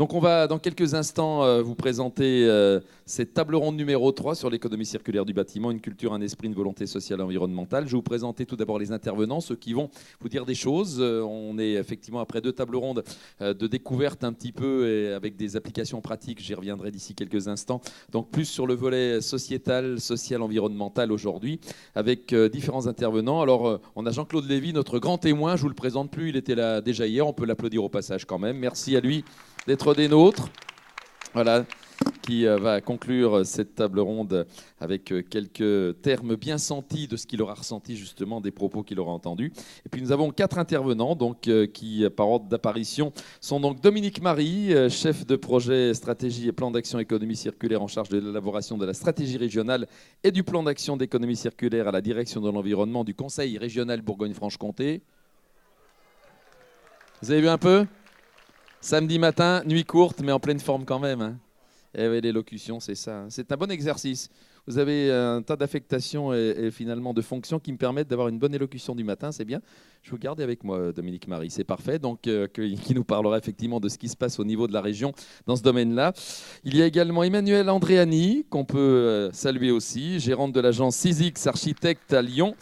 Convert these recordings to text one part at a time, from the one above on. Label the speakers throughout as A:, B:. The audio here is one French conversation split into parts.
A: Donc on va dans quelques instants vous présenter cette table ronde numéro 3 sur l'économie circulaire du bâtiment, une culture, un esprit, une volonté sociale et environnementale. Je vais vous présenter tout d'abord les intervenants, ceux qui vont vous dire des choses. On est effectivement après 2 tables rondes de découverte un petit peu et avec des applications pratiques, j'y reviendrai d'ici quelques instants. Donc plus sur le volet sociétal, social, environnemental aujourd'hui avec différents intervenants. Alors on a Jean-Claude Lévy, notre grand témoin, je ne vous le présente plus, il était là déjà hier, on peut l'applaudir au passage quand même. Merci à lui d'être des nôtres, voilà, qui va conclure cette table ronde avec quelques termes bien sentis de ce qu'il aura ressenti justement des propos qu'il aura entendus. Et puis nous avons 4 intervenants donc, qui, par ordre d'apparition, sont donc Dominique Marie, chef de projet stratégie et plan d'action économie circulaire en charge de l'élaboration de la stratégie régionale et du plan d'action d'économie circulaire à la direction de l'environnement du Conseil régional Bourgogne-Franche-Comté. Vous avez vu un peu ? Samedi matin, nuit courte, mais en pleine forme quand même. Hein. Et oui, l'élocution, c'est ça. C'est un bon exercice. Vous avez un tas d'affectations et finalement de fonctions qui me permettent d'avoir une bonne élocution du matin. C'est bien. Je vous garde avec moi, Dominique Marie. C'est parfait. Donc, qui nous parlera effectivement de ce qui se passe au niveau de la région dans ce domaine-là. Il y a également Emmanuel Andréani, qu'on peut saluer aussi, gérante de l'agence Sisix Architecte à Lyon.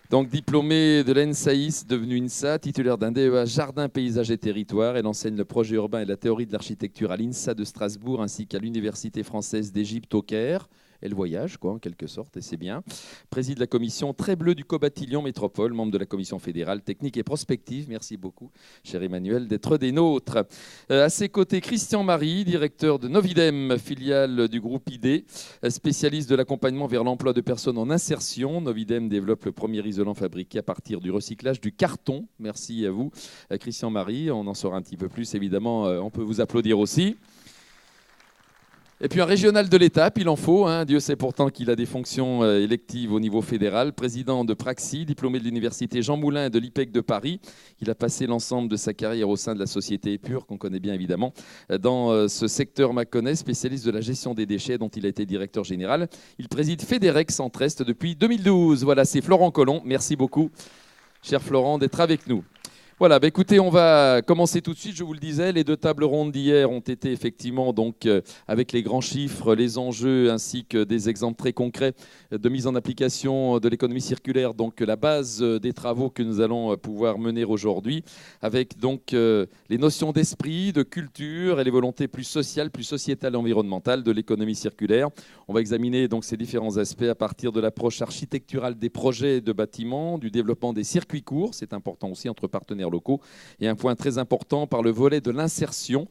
A: Donc diplômée de l'ENSAIS, devenue INSA, titulaire d'un DEA Jardin, Paysage et Territoire. Elle enseigne le projet urbain et la théorie de l'architecture à l'INSA de Strasbourg ainsi qu'à l'Université française d'Égypte au Caire. Elle voyage, quoi, en quelque sorte, et c'est bien. Préside la commission Très Bleu du Cobat-Lyon Métropole, membre de la commission fédérale technique et prospective. Merci beaucoup, cher Emmanuel, d'être des nôtres. À ses côtés, Christian Marie, directeur de Novidem, filiale du groupe ID, spécialiste de l'accompagnement vers l'emploi de personnes en insertion. Novidem développe le premier isolant fabriqué à partir du recyclage du carton. Merci à vous, Christian Marie. On en saura un petit peu plus, évidemment. On peut vous applaudir aussi. Et puis un régional de l'étape, il en faut. Hein. Dieu sait pourtant qu'il a des fonctions électives au niveau fédéral. Président de Praxi, diplômé de l'université Jean Moulin et de l'IPEC de Paris. Il a passé l'ensemble de sa carrière au sein de la société Épure, qu'on connaît bien évidemment, dans ce secteur mâconnais, spécialiste de la gestion des déchets dont il a été directeur général. Il préside Fédérex Centre-Est depuis 2012. Voilà, c'est Florent Collomb. Merci beaucoup, cher Florent, d'être avec nous. Voilà, bah écoutez, on va commencer tout de suite. Je vous le disais, les 2 tables rondes d'hier ont été effectivement donc avec les grands chiffres, les enjeux ainsi que des exemples très concrets de mise en application de l'économie circulaire. Donc la base des travaux que nous allons pouvoir mener aujourd'hui, avec donc les notions d'esprit, de culture et les volontés plus sociales, plus sociétales et environnementales de l'économie circulaire. On va examiner donc ces différents aspects à partir de l'approche architecturale des projets de bâtiments, du développement des circuits courts, c'est important aussi entre partenaires locaux, et un point très important par le volet de l'insertion.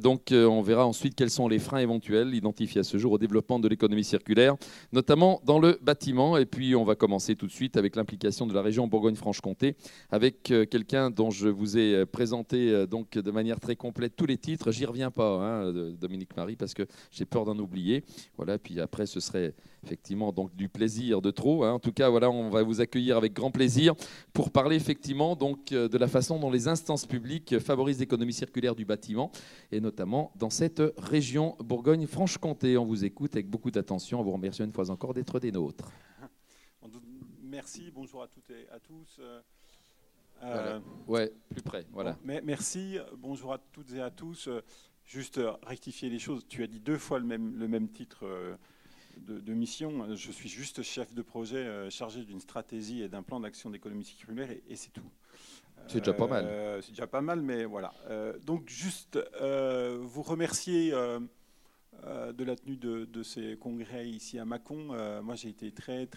A: Donc on verra ensuite quels sont les freins éventuels identifiés à ce jour au développement de l'économie circulaire, notamment dans le bâtiment. Et puis on va commencer tout de suite avec l'implication de la région Bourgogne-Franche-Comté, avec quelqu'un dont je vous ai présenté donc de manière très complète tous les titres. J'y reviens pas, hein, Dominique Marie, parce que j'ai peur d'en oublier. Voilà, puis après ce serait effectivement donc du plaisir de trop. Hein. En tout cas, voilà, on va vous accueillir avec grand plaisir pour parler effectivement donc de la façon dont les instances publiques favorisent l'économie circulaire du bâtiment, et notamment dans cette région Bourgogne-Franche-Comté. On vous écoute avec beaucoup d'attention. On vous remercie une fois encore d'être des nôtres.
B: Merci, bonjour à toutes et à tous.
A: Voilà. Ouais, plus près. Voilà.
B: Bon, merci, bonjour à toutes et à tous. Juste rectifier les choses. Tu as dit 2 fois le même titre de mission. Je suis juste chef de projet chargé d'une stratégie et d'un plan d'action d'économie circulaire et c'est tout.
A: C'est déjà pas mal.
B: C'est déjà pas mal, mais voilà. Donc juste vous remercier de la tenue de ces congrès ici à Mâcon. Moi, j'ai été très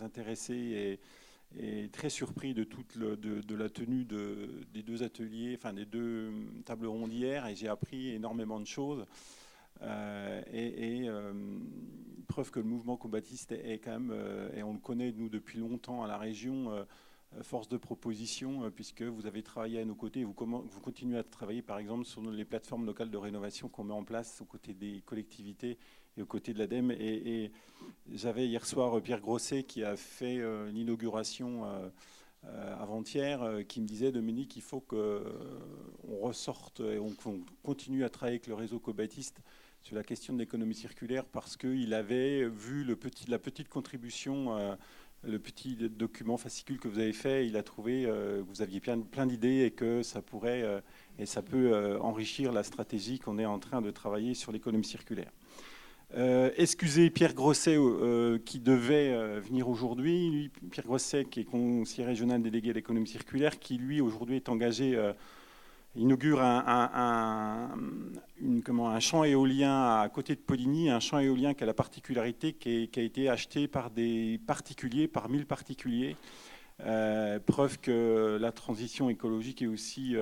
B: intéressé et très surpris de la tenue des 2 ateliers, enfin des 2 tables rondes hier, et j'ai appris énormément de choses. Preuve que le mouvement combattiste est quand même, et on le connaît nous depuis longtemps à la région, force de proposition, puisque vous avez travaillé à nos côtés, vous continuez à travailler par exemple sur les plateformes locales de rénovation qu'on met en place aux côtés des collectivités et aux côtés de l'ADEME. Et j'avais hier soir Pierre Grosset qui a fait l'inauguration avant-hier, qui me disait: Dominique, il faut qu'on ressorte et qu'on continue à travailler avec le réseau cobattiste sur la question de l'économie circulaire, parce qu'il avait vu la petite contribution le petit document fascicule que vous avez fait, il a trouvé que vous aviez plein d'idées et que ça pourrait et ça peut enrichir la stratégie qu'on est en train de travailler sur l'économie circulaire. Excusez Pierre Grosset qui devait venir aujourd'hui. Pierre Grosset, qui est conseiller régional délégué à l'économie circulaire, qui lui aujourd'hui est engagé, inaugure un champ éolien à côté de Poligny, un champ éolien qui a la particularité qui a été acheté par des particuliers, par 1000 particuliers. Preuve que la transition écologique est aussi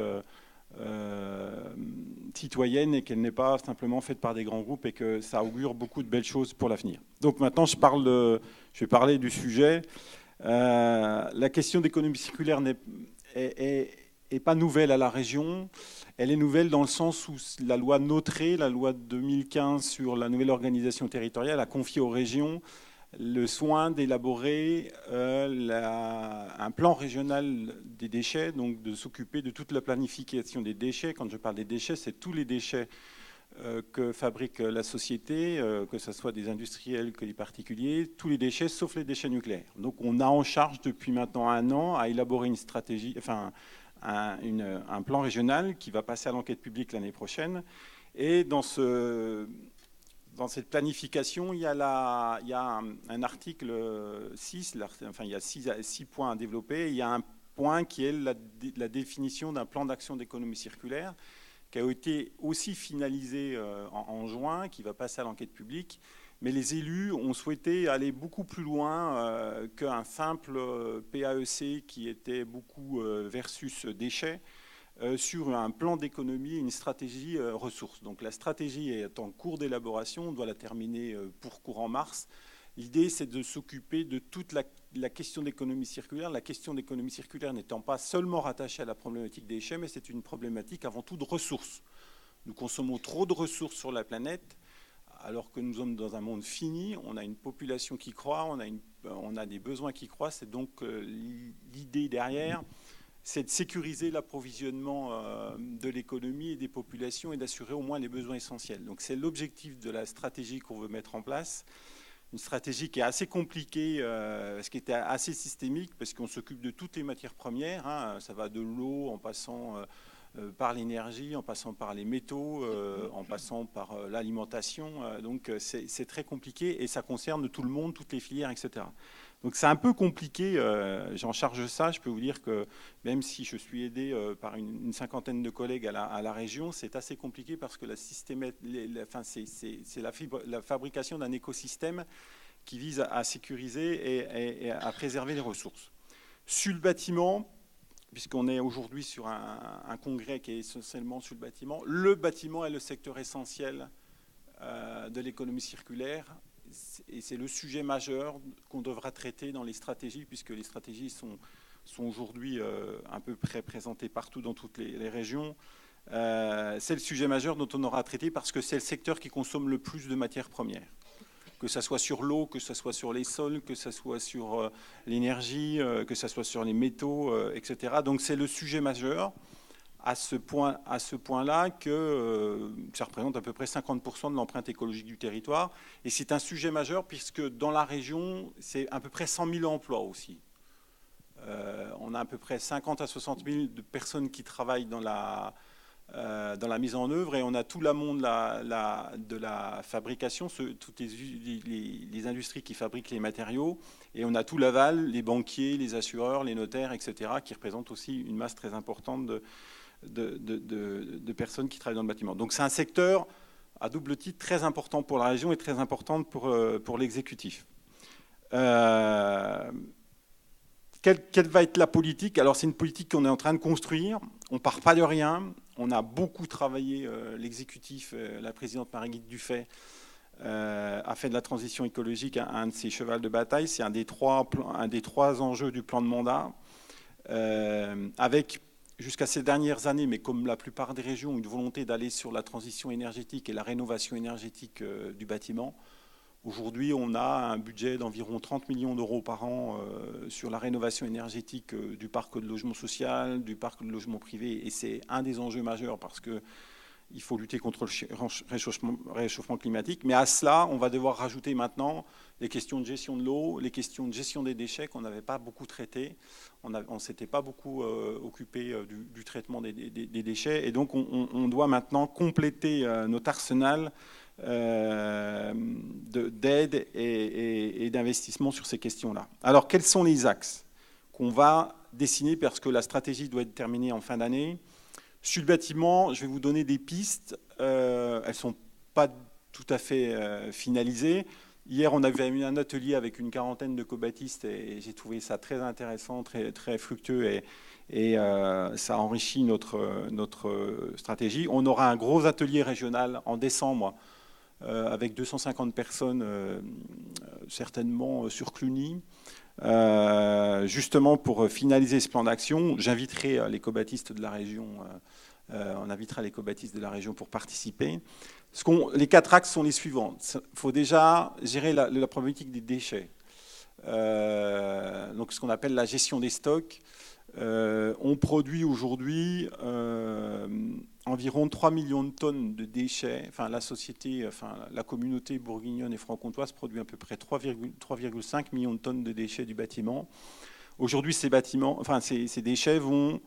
B: citoyenne et qu'elle n'est pas simplement faite par des grands groupes et que ça augure beaucoup de belles choses pour l'avenir. Donc maintenant, je vais parler du sujet. La question d'économie circulaire n'est pas nouvelle à la région. Elle est nouvelle dans le sens où la loi NOTRe, la loi de 2015 sur la nouvelle organisation territoriale, a confié aux régions le soin d'élaborer un plan régional des déchets, donc de s'occuper de toute la planification des déchets. Quand je parle des déchets, c'est tous les déchets que fabrique la société, que ce soit des industriels que des particuliers, tous les déchets sauf les déchets nucléaires. Donc on a en charge depuis maintenant 1 an à élaborer une stratégie, enfin un plan régional qui va passer à l'enquête publique l'année prochaine. Et dans cette planification, il y a un article 6, enfin il y a 6 points à développer. Il y a un point qui est la définition d'un plan d'action d'économie circulaire qui a été aussi finalisé en juin, qui va passer à l'enquête publique. Mais les élus ont souhaité aller beaucoup plus loin qu'un simple PAEC qui était beaucoup versus déchets, sur un plan d'économie, une stratégie ressources. Donc la stratégie est en cours d'élaboration, on doit la terminer pour courant mars. L'idée, c'est de s'occuper de toute la question d'économie circulaire. La question d'économie circulaire n'étant pas seulement rattachée à la problématique des déchets, mais c'est une problématique avant tout de ressources. Nous consommons trop de ressources sur la planète, alors que nous sommes dans un monde fini. On a une population qui croît, on a des besoins qui croissent. Et donc l'idée derrière, c'est de sécuriser l'approvisionnement de l'économie et des populations et d'assurer au moins les besoins essentiels. Donc c'est l'objectif de la stratégie qu'on veut mettre en place. Une stratégie qui est assez compliquée, ce qui était assez systémique, parce qu'on s'occupe de toutes les matières premières. Hein. Ça va de l'eau en passant par l'énergie, en passant par les métaux, en passant par l'alimentation. Donc c'est très compliqué et ça concerne tout le monde, toutes les filières, etc. Donc c'est un peu compliqué, j'en charge ça. Je peux vous dire que même si je suis aidé par une cinquantaine de collègues à la région, c'est assez compliqué parce que c'est la fabrication d'un écosystème qui vise à sécuriser et à préserver les ressources. Sur le bâtiment, puisqu'on est aujourd'hui sur un congrès qui est essentiellement sur le bâtiment est le secteur essentiel de l'économie circulaire. Et c'est le sujet majeur qu'on devra traiter dans les stratégies, puisque les stratégies sont aujourd'hui à peu près présentées partout dans toutes les régions. C'est le sujet majeur dont on aura à traiter parce que c'est le secteur qui consomme le plus de matières premières. Que ce soit sur l'eau, que ce soit sur les sols, que ce soit sur l'énergie, que ce soit sur les métaux, etc. Donc c'est le sujet majeur. À ce point-là que ça représente à peu près 50% de l'empreinte écologique du territoire. Et c'est un sujet majeur puisque dans la région, c'est à peu près 100 000 emplois aussi. On a à peu près 50 à 60 000 de personnes qui travaillent dans la mise en œuvre et on a tout l'amont de la fabrication, toutes les industries qui fabriquent les matériaux et on a tout l'aval, les banquiers, les assureurs, les notaires, etc. qui représentent aussi une masse très importante de personnes qui travaillent dans le bâtiment. Donc c'est un secteur à double titre très important pour la région et très important pour l'exécutif. Quelle va être la politique? Alors c'est une politique qu'on est en train de construire, on ne part pas de rien, on a beaucoup travaillé, l'exécutif, la présidente Marie-Guide Dufay a fait de la transition écologique un de ses chevals de bataille, c'est un des trois enjeux du plan de mandat, avec jusqu'à ces dernières années, mais comme la plupart des régions, une volonté d'aller sur la transition énergétique et la rénovation énergétique du bâtiment. Aujourd'hui, on a un budget d'environ 30 millions d'euros par an sur la rénovation énergétique du parc de logement social, du parc de logement privé, et c'est un des enjeux majeurs parce que il faut lutter contre le réchauffement climatique. Mais à cela, on va devoir rajouter maintenant les questions de gestion de l'eau, les questions de gestion des déchets qu'on n'avait pas beaucoup traitées. On ne s'était pas beaucoup occupé du traitement des déchets. Et donc, on doit maintenant compléter notre arsenal d'aide et d'investissement sur ces questions-là. Alors, quels sont les axes qu'on va dessiner parce que la stratégie doit être terminée en fin d'année? Sur le bâtiment, je vais vous donner des pistes. Elles ne sont pas tout à fait finalisées. Hier, on avait eu un atelier avec une quarantaine de co-bâtistes et j'ai trouvé ça très intéressant, très fructueux et ça enrichit notre stratégie. On aura un gros atelier régional en décembre avec 250 personnes, certainement sur Cluny. Justement pour finaliser ce plan d'action, j'inviterai les co-bâtistes de la région, on invitera les co-bâtistes de la région pour participer. Les 4 axes sont les suivants. Il faut déjà gérer la problématique des déchets, donc ce qu'on appelle la gestion des stocks. On produit aujourd'hui environ 3 millions de tonnes de déchets. Enfin, la communauté bourguignonne et franc-comtoise produit à peu près 3,5 millions de tonnes de déchets du bâtiment. Aujourd'hui, ces déchets vont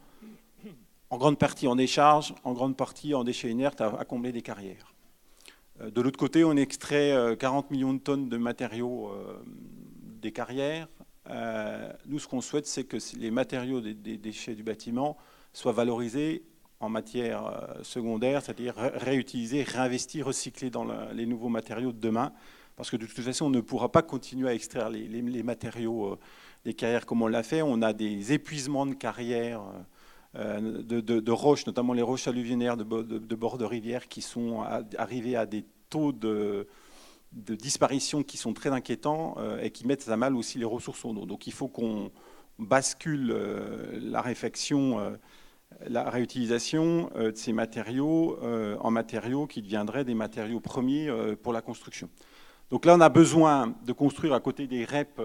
B: en grande partie en décharge, en grande partie en déchets inertes à combler des carrières. De l'autre côté, on extrait 40 millions de tonnes de matériaux des carrières. Nous, ce qu'on souhaite, c'est que les matériaux des déchets du bâtiment soient valorisés en matière secondaire, c'est-à-dire réutilisés, réinvestis, recyclés dans les nouveaux matériaux de demain. Parce que de toute façon, on ne pourra pas continuer à extraire les matériaux des carrières comme on l'a fait. On a des épuisements de carrières de roches, notamment les roches alluvionnaires de bord de rivière qui sont arrivées à des taux de disparition qui sont très inquiétants et qui mettent à mal aussi les ressources en eau. Donc il faut qu'on bascule la réfection, la réutilisation de ces matériaux en matériaux qui deviendraient des matériaux premiers pour la construction. Donc là, on a besoin de construire à côté des REP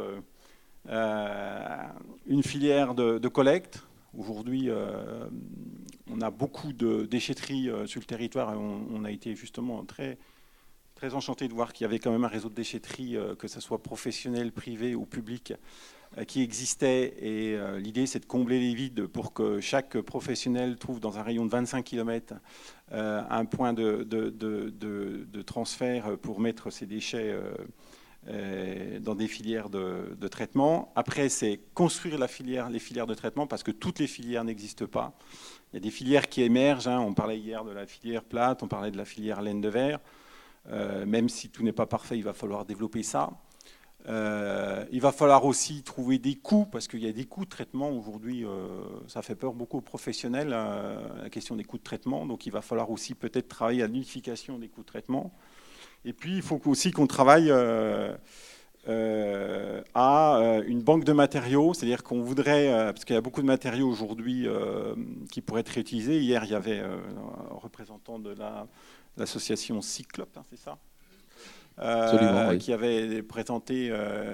B: une filière de collecte. Aujourd'hui, on a beaucoup de déchetteries sur le territoire et on a été justement très enchanté de voir qu'il y avait quand même un réseau de déchetterie, que ce soit professionnel, privé ou public, qui existait. Et l'idée, c'est de combler les vides pour que chaque professionnel trouve dans un rayon de 25 km un point de transfert pour mettre ses déchets dans des filières de traitement. Après, c'est construire les filières de traitement, parce que toutes les filières n'existent pas. Il y a des filières qui émergent. On parlait hier de la filière plate, on parlait de la filière laine de verre. Même si tout n'est pas parfait, il va falloir développer ça. Il va falloir aussi trouver des coûts, parce qu'il y a des coûts de traitement aujourd'hui, ça fait peur beaucoup aux professionnels, la question des coûts de traitement. Donc il va falloir aussi peut-être travailler à l'unification des coûts de traitement. Et puis il faut aussi qu'on travaille à une banque de matériaux, c'est-à-dire qu'on voudrait, parce qu'il y a beaucoup de matériaux aujourd'hui qui pourraient être réutilisés. Hier, il y avait un représentant de l'association Cyclope, c'est ça,
A: oui,
B: qui avait présenté,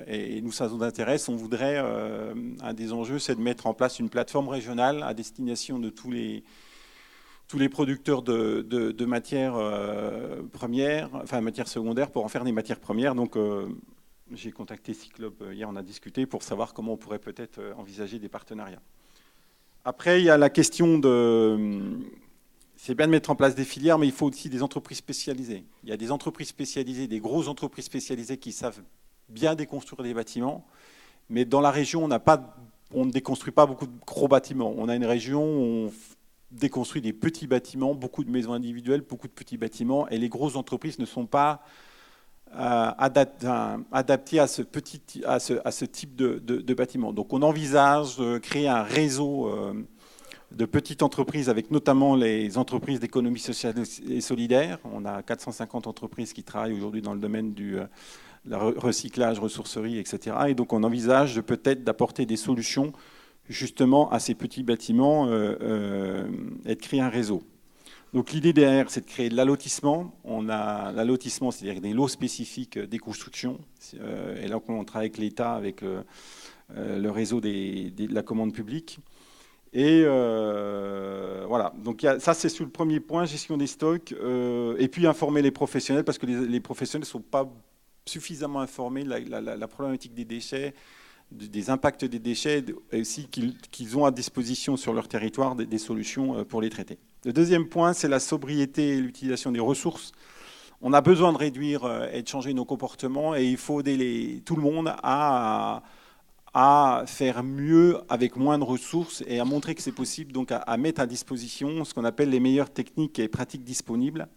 B: et nous, ça nous intéresse. On voudrait, un des enjeux, c'est de mettre en place une plateforme régionale à destination de tous les producteurs de matières premières, enfin matières secondaires, pour en faire des matières premières. Donc, j'ai contacté Cyclope hier, on a discuté pour savoir comment on pourrait peut-être envisager des partenariats. Après, il y a la question c'est bien de mettre en place des filières, mais il faut aussi des entreprises spécialisées. Il y a des entreprises spécialisées, des grosses entreprises spécialisées qui savent bien déconstruire des bâtiments, mais dans la région, on ne déconstruit pas beaucoup de gros bâtiments. On a une région où on déconstruit des petits bâtiments, beaucoup de maisons individuelles, beaucoup de petits bâtiments, et les grosses entreprises ne sont pas adaptées à ce type de bâtiment. Donc on envisage de créer un réseau de petites entreprises, avec notamment les entreprises d'économie sociale et solidaire. On a 450 entreprises qui travaillent aujourd'hui dans le domaine du recyclage, ressourcerie, etc. Et donc on envisage peut-être d'apporter des solutions justement à ces petits bâtiments et de créer un réseau. Donc l'idée derrière, c'est de créer de l'allotissement. On a l'allotissement, c'est-à-dire des lots spécifiques des constructions. Et là, on travaille avec l'État, avec le réseau de la commande publique. Et voilà, donc ça c'est sur le premier point, gestion des stocks, et puis informer les professionnels, parce que les professionnels ne sont pas suffisamment informés de la problématique des déchets, des impacts des déchets, et aussi qu'ils ont à disposition sur leur territoire des solutions pour les traiter. Le deuxième point, c'est la sobriété et l'utilisation des ressources. On a besoin de réduire et de changer nos comportements, et il faut aider tout le monde à faire mieux avec moins de ressources et à montrer que c'est possible, donc à mettre à disposition ce qu'on appelle les meilleures techniques et pratiques disponibles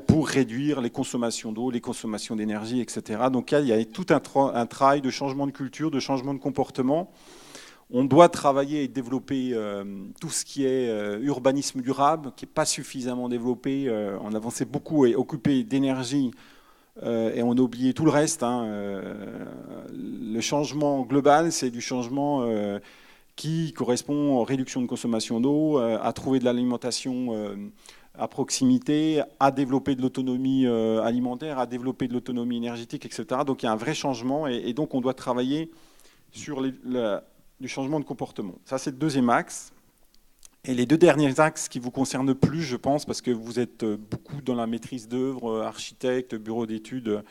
B: pour réduire les consommations d'eau, les consommations d'énergie, etc. Donc il y a tout un travail de changement de culture, de changement de comportement. On doit travailler et développer tout ce qui est urbanisme durable, qui n'est pas suffisamment développé. On avançait beaucoup et occupé d'énergie, et on a oublié tout le reste. Le changement global, c'est du changement qui correspond aux réductions de consommation d'eau, à trouver de l'alimentation à proximité, à développer de l'autonomie alimentaire, à développer de l'autonomie énergétique, etc. Donc il y a un vrai changement, et donc on doit travailler sur du changement de comportement. Ça, c'est le deuxième axe. Et les deux derniers axes qui vous concernent plus, je pense, parce que vous êtes beaucoup dans la maîtrise d'œuvre, architecte, bureau d'études,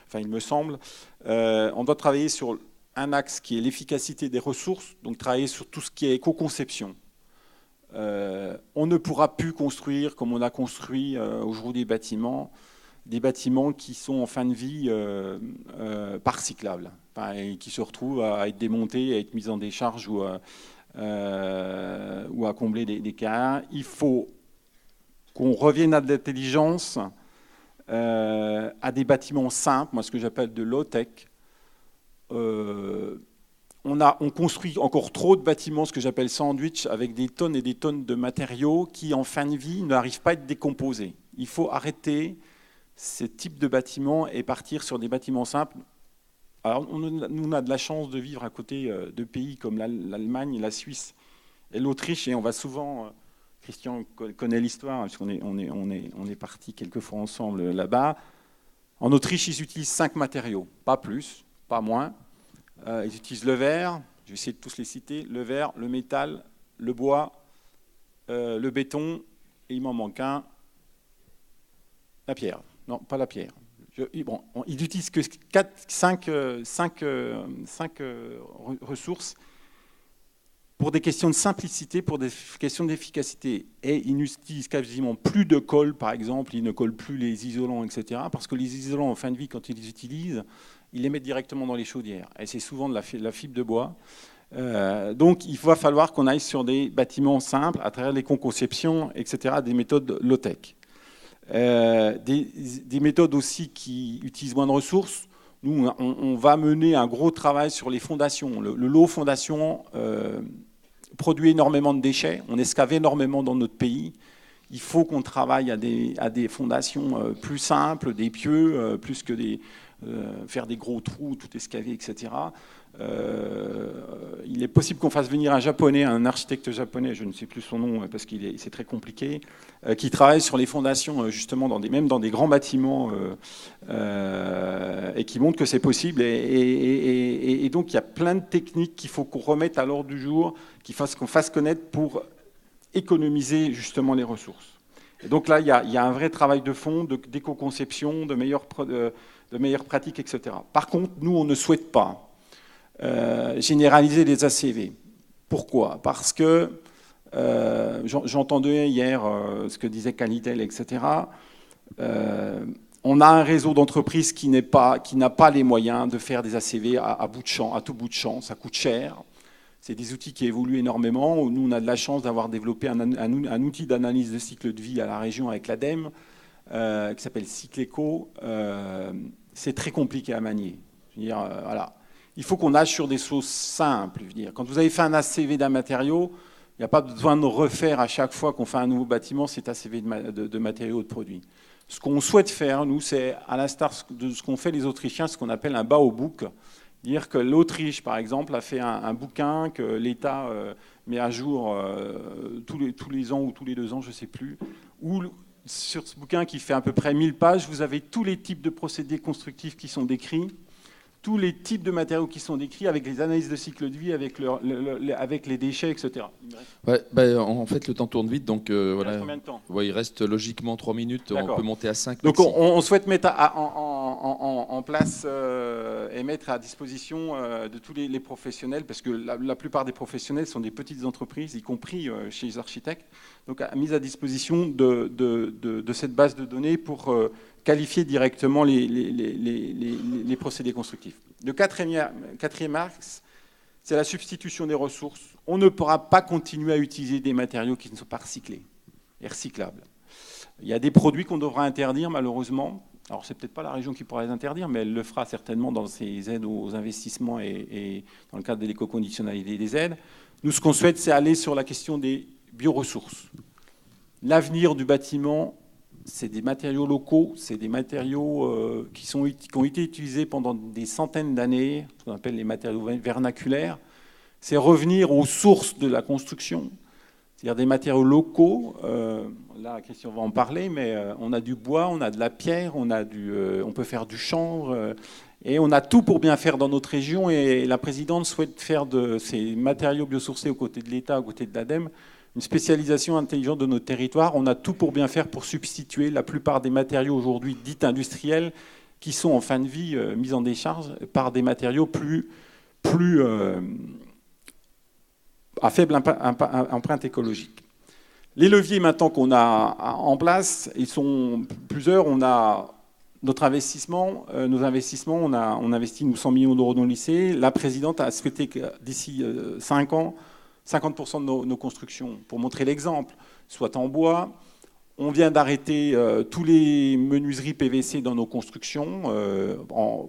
B: enfin il me semble, on doit travailler sur un axe qui est l'efficacité des ressources, donc travailler sur tout ce qui est éco-conception. On ne pourra plus construire comme on a construit aujourd'hui des bâtiments qui sont en fin de vie pas recyclables, et qui se retrouvent à être démontés, à être mis en décharge ou à combler des cas. Il faut qu'on revienne à de l'intelligence, à des bâtiments simples, moi ce que j'appelle de low-tech. On construit encore trop de bâtiments, ce que j'appelle sandwich, avec des tonnes et des tonnes de matériaux qui, en fin de vie, n'arrivent pas à être décomposés. Il faut arrêter ce type de bâtiments et partir sur des bâtiments simples. Alors, on a de la chance de vivre à côté de pays comme l'Allemagne, la Suisse et l'Autriche, et on va souvent, Christian connaît l'histoire, parce qu'on est partis quelques fois ensemble là-bas. En Autriche, ils utilisent 5 matériaux, pas plus, pas moins. Ils utilisent le verre, je vais essayer de tous les citer, le verre, le métal, le bois, le béton, et il m'en manque un, la pierre. Non, pas la pierre. Ils n'utilisent que 5 ressources pour des questions de simplicité, pour des questions d'efficacité. Et ils n'utilisent quasiment plus de colle, par exemple, ils ne collent plus les isolants, etc. Parce que les isolants, en fin de vie, quand ils les utilisent, ils les mettent directement dans les chaudières. Et c'est souvent de la fibre de bois. Donc il va falloir qu'on aille sur des bâtiments simples, à travers l'éco-conception, etc., des méthodes low-tech. Des méthodes aussi qui utilisent moins de ressources. Nous, on va mener un gros travail sur les fondations. Le lot fondation produit énormément de déchets. On escave énormément dans notre pays. Il faut qu'on travaille à des fondations plus simples, des pieux, plus que faire des gros trous, tout escaver, etc. Il est possible qu'on fasse venir un japonais, un architecte japonais, je ne sais plus son nom parce que c'est très compliqué, qui travaille sur les fondations justement même dans des grands bâtiments et qui montre que c'est possible. Et donc il y a plein de techniques qu'il faut qu'on remette à l'ordre du jour, qu'on fasse connaître pour économiser justement les ressources. Et donc là, il y a un vrai travail de fond, d'éco-conception, de meilleures pratiques, etc. Par contre, nous, on ne souhaite pas généraliser les ACV. Pourquoi ? Parce que j'entendais hier ce que disait Calitel, etc. On a un réseau d'entreprises qui n'a pas les moyens de faire des ACV à bout de champ, à tout bout de champ. Ça coûte cher. C'est des outils qui évoluent énormément. Nous, on a de la chance d'avoir développé un outil d'analyse de cycle de vie à la région avec l'ADEME, qui s'appelle Cycleco. C'est très compliqué à manier. Je veux dire, voilà. Il faut qu'on nage sur des choses simples. Je veux dire. Quand vous avez fait un ACV d'un matériau, il n'y a pas besoin de refaire à chaque fois qu'on fait un nouveau bâtiment cet ACV de matériaux de produits. Ce qu'on souhaite faire, nous, c'est, à l'instar de ce qu'ont fait les Autrichiens, ce qu'on appelle un Baubook. Dire que l'Autriche, par exemple, a fait un bouquin que l'État met à jour tous les ans ou tous les 2 ans, je ne sais plus, où sur ce bouquin qui fait à peu près 1000 pages, vous avez tous les types de procédés constructifs qui sont décrits, tous les types de matériaux qui sont décrits, avec les analyses de cycle de vie, avec, avec les déchets, etc.
A: Ouais, bah, en fait, le temps tourne vite, donc
B: Il
A: voilà.
B: reste combien de temps ?
A: Ouais, il reste logiquement 3 minutes, on peut monter à 5.
B: Donc on souhaite mettre en place et mettre à disposition de tous les professionnels, parce que la plupart des professionnels sont des petites entreprises, y compris chez les architectes, donc mise à disposition de cette base de données pour qualifier directement les procédés constructifs. Le quatrième axe, c'est la substitution des ressources. On ne pourra pas continuer à utiliser des matériaux qui ne sont pas recyclés et recyclables. Il y a des produits qu'on devra interdire, malheureusement. Alors, c'est peut-être pas la région qui pourra les interdire, mais elle le fera certainement dans ses aides aux investissements et dans le cadre de l'éco-conditionnalité des aides. Nous, ce qu'on souhaite, c'est aller sur la question des bioressources. L'avenir du bâtiment, c'est des matériaux locaux, c'est des matériaux qui ont été utilisés pendant des centaines d'années, ce qu'on appelle les matériaux vernaculaires. C'est revenir aux sources de la construction, c'est-à-dire des matériaux locaux. Là, Christian va en parler, mais on a du bois, on a de la pierre, on peut faire du chanvre, et on a tout pour bien faire dans notre région. Et la présidente souhaite faire de ces matériaux biosourcés aux côtés de l'État, aux côtés de l'ADEME, une spécialisation intelligente de notre territoire. On a tout pour bien faire pour substituer la plupart des matériaux aujourd'hui dits industriels qui sont en fin de vie mis en décharge par des matériaux plus à faible empreinte écologique. Les leviers maintenant qu'on a en place, ils sont plusieurs. On a nos investissements, on investit nous 100 millions d'euros dans le lycée. La présidente a souhaité que d'ici 5 ans, 50% de nos constructions, pour montrer l'exemple, soient en bois. On vient d'arrêter tous les menuiseries PVC dans nos constructions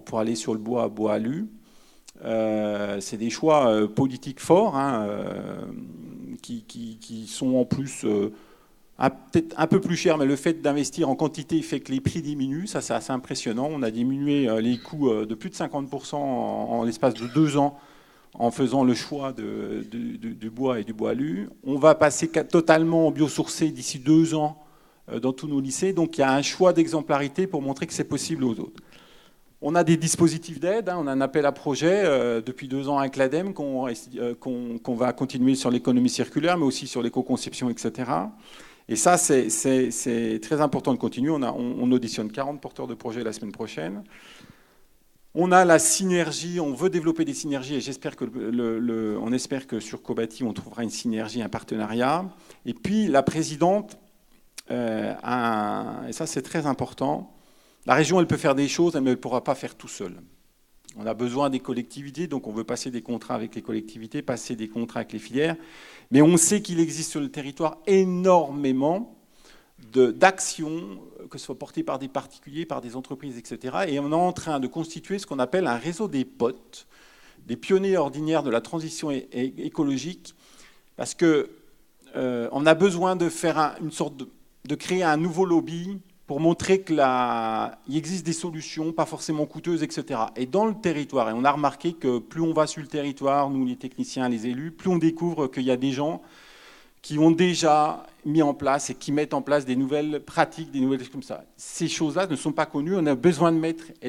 B: pour aller sur le bois alu. C'est des choix politiques forts qui sont en plus peut-être un peu plus chers, mais le fait d'investir en quantité fait que les prix diminuent. Ça, c'est assez impressionnant. On a diminué les coûts de plus de 50% en l'espace de 2 ans en faisant le choix du bois et du bois alu. On va passer totalement biosourcé d'ici 2 ans dans tous nos lycées. Donc il y a un choix d'exemplarité pour montrer que c'est possible aux autres. On a des dispositifs d'aide, on a un appel à projet depuis 2 ans avec l'ADEME qu'on va continuer sur l'économie circulaire, mais aussi sur l'éco-conception, etc. Et ça, c'est très important de continuer. On auditionne 40 porteurs de projets la semaine prochaine. On a la synergie, on veut développer des synergies et j'espère on espère que sur Cobati, on trouvera une synergie, un partenariat. Et puis la présidente, et ça c'est très important, la région elle peut faire des choses, mais elle ne pourra pas faire tout seul. On a besoin des collectivités, donc on veut passer des contrats avec les collectivités, passer des contrats avec les filières. Mais on sait qu'il existe sur le territoire énormément d'actions, que ce soit portées par des particuliers, par des entreprises, etc. Et on est en train de constituer ce qu'on appelle un réseau des POT, des pionniers ordinaires de la transition écologique, parce que on a besoin de faire de créer un nouveau lobby pour montrer qu'il existe des solutions, pas forcément coûteuses, etc. Et dans le territoire, et on a remarqué que plus on va sur le territoire, nous les techniciens, les élus, plus on découvre qu'il y a des gens qui ont déjà mis en place et qui mettent en place des nouvelles pratiques, des nouvelles choses comme ça. Ces choses-là ne sont pas connues, on a besoin de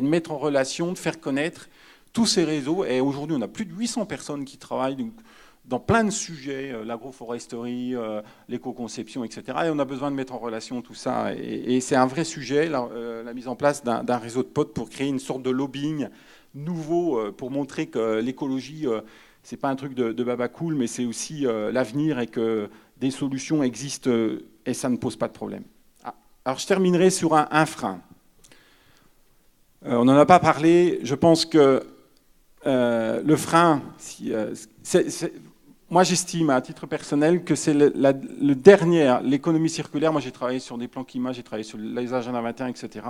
B: mettre en relation, de faire connaître tous ces réseaux. Et aujourd'hui, on a plus de 800 personnes qui travaillent dans plein de sujets, l'agroforesterie, l'éco-conception, etc. Et on a besoin de mettre en relation tout ça. Et c'est un vrai sujet, la mise en place d'un réseau de potes pour créer une sorte de lobbying nouveau pour montrer que l'écologie, c'est pas un truc de baba cool, mais c'est aussi l'avenir et que des solutions existent et ça ne pose pas de problème. Alors je terminerai sur un frein. On n'en a pas parlé. Je pense que le frein, moi j'estime à titre personnel que c'est le dernier, l'économie circulaire. Moi j'ai travaillé sur des plans climat, j'ai travaillé sur les agenda 21, etc.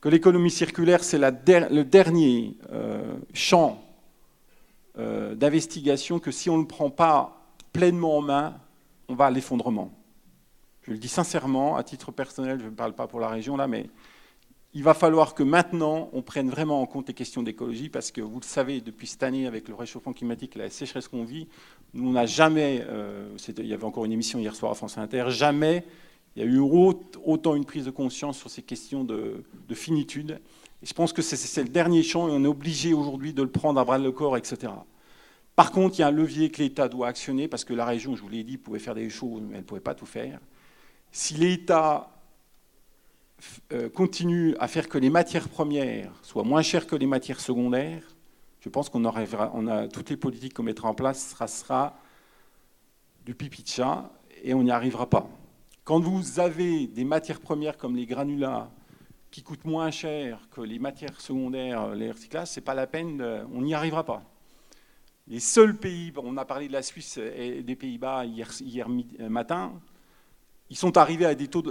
B: Que l'économie circulaire c'est le dernier champ d'investigation que si on ne le prend pas pleinement en main, on va à l'effondrement. Je le dis sincèrement, à titre personnel, je ne parle pas pour la région là, mais il va falloir que maintenant, on prenne vraiment en compte les questions d'écologie, parce que vous le savez, depuis cette année, avec le réchauffement climatique, la sécheresse qu'on vit, nous, on n'a jamais, il y avait encore une émission hier soir à France Inter, jamais Il y a eu autant une prise de conscience sur ces questions de finitude. Et je pense que c'est le dernier champ et on est obligé aujourd'hui de le prendre à bras-le-corps, etc. Par contre, il y a un levier que l'État doit actionner parce que la région, je vous l'ai dit, pouvait faire des choses, mais elle ne pouvait pas tout faire. Si l'État continue à faire que les matières premières soient moins chères que les matières secondaires, je pense qu'on a toutes les politiques qu'on mettra en place sera du pipi de chat et on n'y arrivera pas. Quand vous avez des matières premières comme les granulats qui coûtent moins cher que les matières secondaires, les recyclages, c'est pas la peine, on n'y arrivera pas. Les seuls pays, on a parlé de la Suisse et des Pays-Bas hier matin, ils sont arrivés à des taux,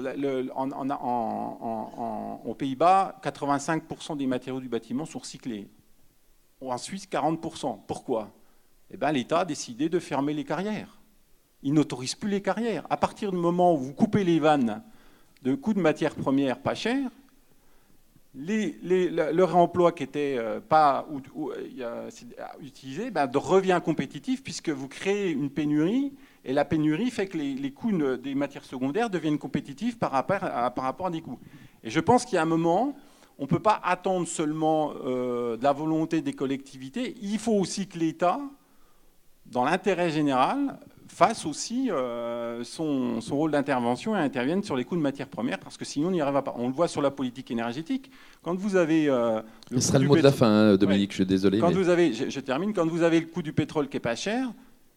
B: aux Pays-Bas, 85% des matériaux du bâtiment sont recyclés. En Suisse, 40%. Pourquoi ? Eh bien, l'État a décidé de fermer les carrières. Il n'autorise plus les carrières. À partir du moment où vous coupez les vannes de coûts de matières premières pas chers, le réemploi qui n'était pas utilisé revient compétitif puisque vous créez une pénurie et la pénurie fait que les coûts des matières secondaires deviennent compétitifs par rapport à des coûts. Et je pense qu'il y a un moment, on ne peut pas attendre seulement de la volonté des collectivités, il faut aussi que l'État, dans l'intérêt général, fasse aussi son rôle d'intervention et intervienne sur les coûts de matières premières, parce que sinon on n'y arrivera pas. On le voit sur la politique énergétique. Quand vous avez
A: ce sera le mot de la fin, Dominique, je suis désolé.
B: Quand vous avez, je termine, quand vous avez le coût du pétrole qui n'est pas cher,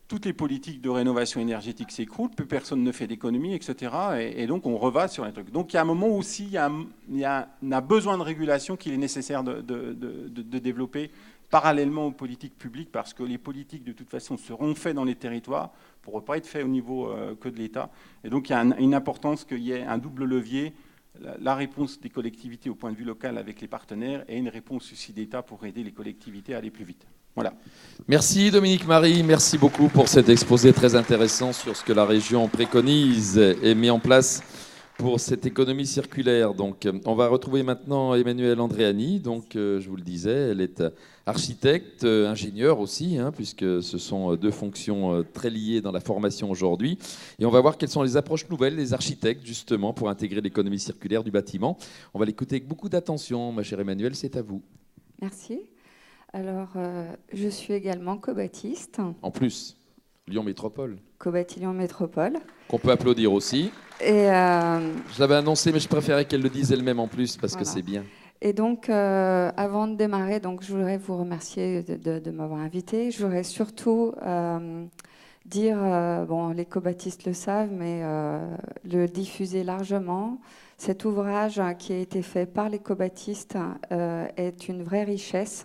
B: toutes les politiques de rénovation énergétique s'écroulent, plus personne ne fait d'économie, etc. Et donc on reva sur les trucs. Donc il y a un moment aussi, il y a besoin de régulation qu'il est nécessaire de développer parallèlement aux politiques publiques, parce que les politiques, de toute façon, seront faites dans les territoires, ne pourront pas être faites au niveau que de l'État. Et donc, il y a une importance qu'il y ait un double levier, la réponse des collectivités au point de vue local avec les partenaires, et une réponse aussi d'État pour aider les collectivités à aller plus vite. Voilà.
A: Merci Dominique Marie, merci beaucoup pour cet exposé très intéressant sur ce que la région préconise et met en place pour cette économie circulaire. Donc, on va retrouver maintenant Emmanuelle Andréani. Donc, je vous le disais, elle est architecte, ingénieure aussi, puisque ce sont deux fonctions très liées dans la formation aujourd'hui. Et on va voir quelles sont les approches nouvelles des architectes, justement, pour intégrer l'économie circulaire du bâtiment. On va l'écouter avec beaucoup d'attention. Ma chère Emmanuelle, c'est à vous.
C: Merci. Alors, je suis également co-bâtiste.
A: En plus, Lyon Métropole.
C: Co-bâti Lyon Métropole.
A: Qu'on peut applaudir aussi.
C: Et
A: je l'avais annoncé, mais je préférais qu'elle le dise elle-même en plus, parce que c'est bien.
C: Et donc, avant de démarrer, donc, je voudrais vous remercier de m'avoir invité. Je voudrais surtout dire, bon, les co-bâtistes le savent, mais le diffuser largement. Cet ouvrage qui a été fait par les co-bâtistes est une vraie richesse.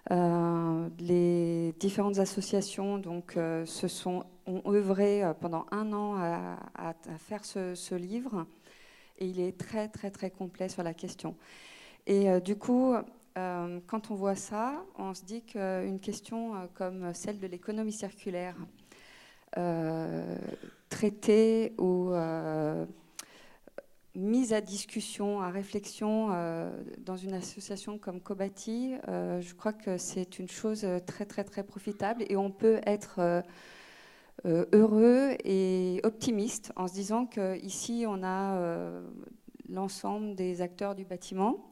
C: Les différentes associations donc, ont œuvré pendant 1 an à faire ce livre, et il est très très très complet sur la question. Et du coup, quand on voit ça, on se dit qu'une question comme celle de l'économie circulaire, traitée ou mise à discussion, à réflexion dans une association comme Co-Bâti, je crois que c'est une chose très très très profitable, et on peut être heureux et optimiste en se disant qu'ici on a l'ensemble des acteurs du bâtiment.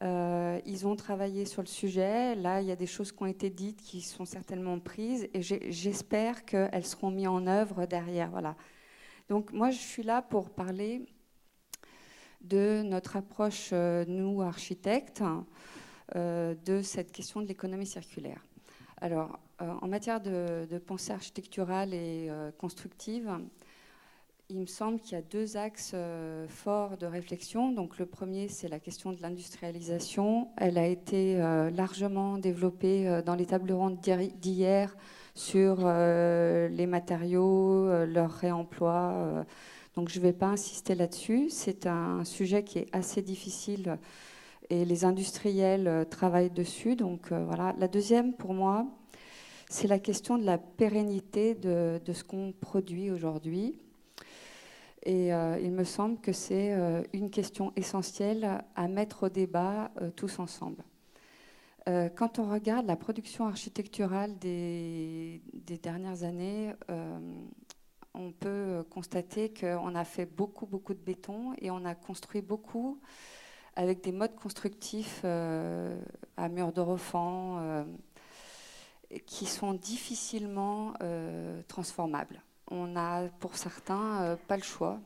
C: Ils ont travaillé sur le sujet. Là, il y a des choses qui ont été dites qui sont certainement prises, et j'espère qu'elles seront mises en œuvre derrière. Voilà. Donc moi, je suis là pour parler de notre approche, nous, architectes, de cette question de l'économie circulaire. Alors, en matière de pensée architecturale et constructive, il me semble qu'il y a 2 axes forts de réflexion. Donc, le premier, c'est la question de l'industrialisation. Elle a été largement développée dans les tables rondes d'hier sur les matériaux, leur réemploi. Donc, je ne vais pas insister là-dessus. C'est un sujet qui est assez difficile et les industriels travaillent dessus. Donc, voilà. La deuxième, pour moi, c'est la question de la pérennité de ce qu'on produit aujourd'hui. Et il me semble que c'est une question essentielle à mettre au débat tous ensemble. Quand on regarde la production architecturale des dernières années, on peut constater qu'on a fait beaucoup de béton et on a construit beaucoup avec des modes constructifs à murs de refend qui sont difficilement transformables. On n'a, pour certains, pas le choix.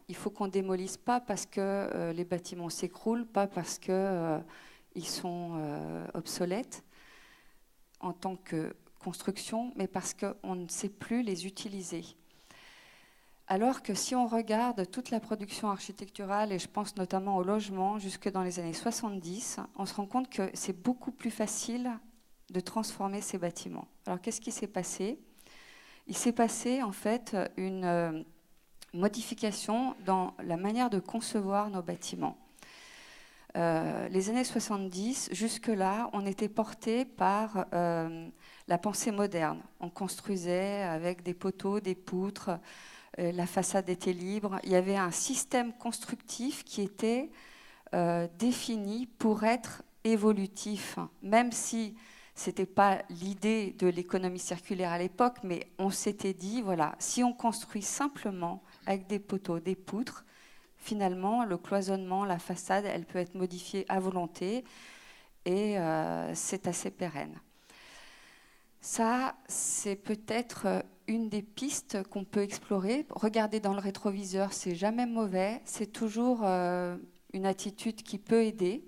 C: Il faut qu'on démolisse, pas parce que les bâtiments s'écroulent, pas parce qu'ils sont obsolètes en tant que construction, mais parce qu'on ne sait plus les utiliser. Alors que si on regarde toute la production architecturale, et je pense notamment au logement, jusque dans les années 70, on se rend compte que c'est beaucoup plus facile de transformer ces bâtiments. Alors qu'est-ce qui s'est passé ? Il s'est passé en fait une modification dans la manière de concevoir nos bâtiments. Les années 70, jusque-là, on était porté par la pensée moderne. On construisait avec des poteaux, des poutres, la façade était libre. Il y avait un système constructif qui était défini pour être évolutif, même si ce n'était pas l'idée de l'économie circulaire à l'époque, mais on s'était dit, voilà, si on construit simplement avec des poteaux, des poutres, finalement, le cloisonnement, la façade, elle peut être modifiée à volonté et c'est assez pérenne. Ça, c'est peut-être une des pistes qu'on peut explorer. Regarder dans le rétroviseur, c'est jamais mauvais. C'est toujours une attitude qui peut aider.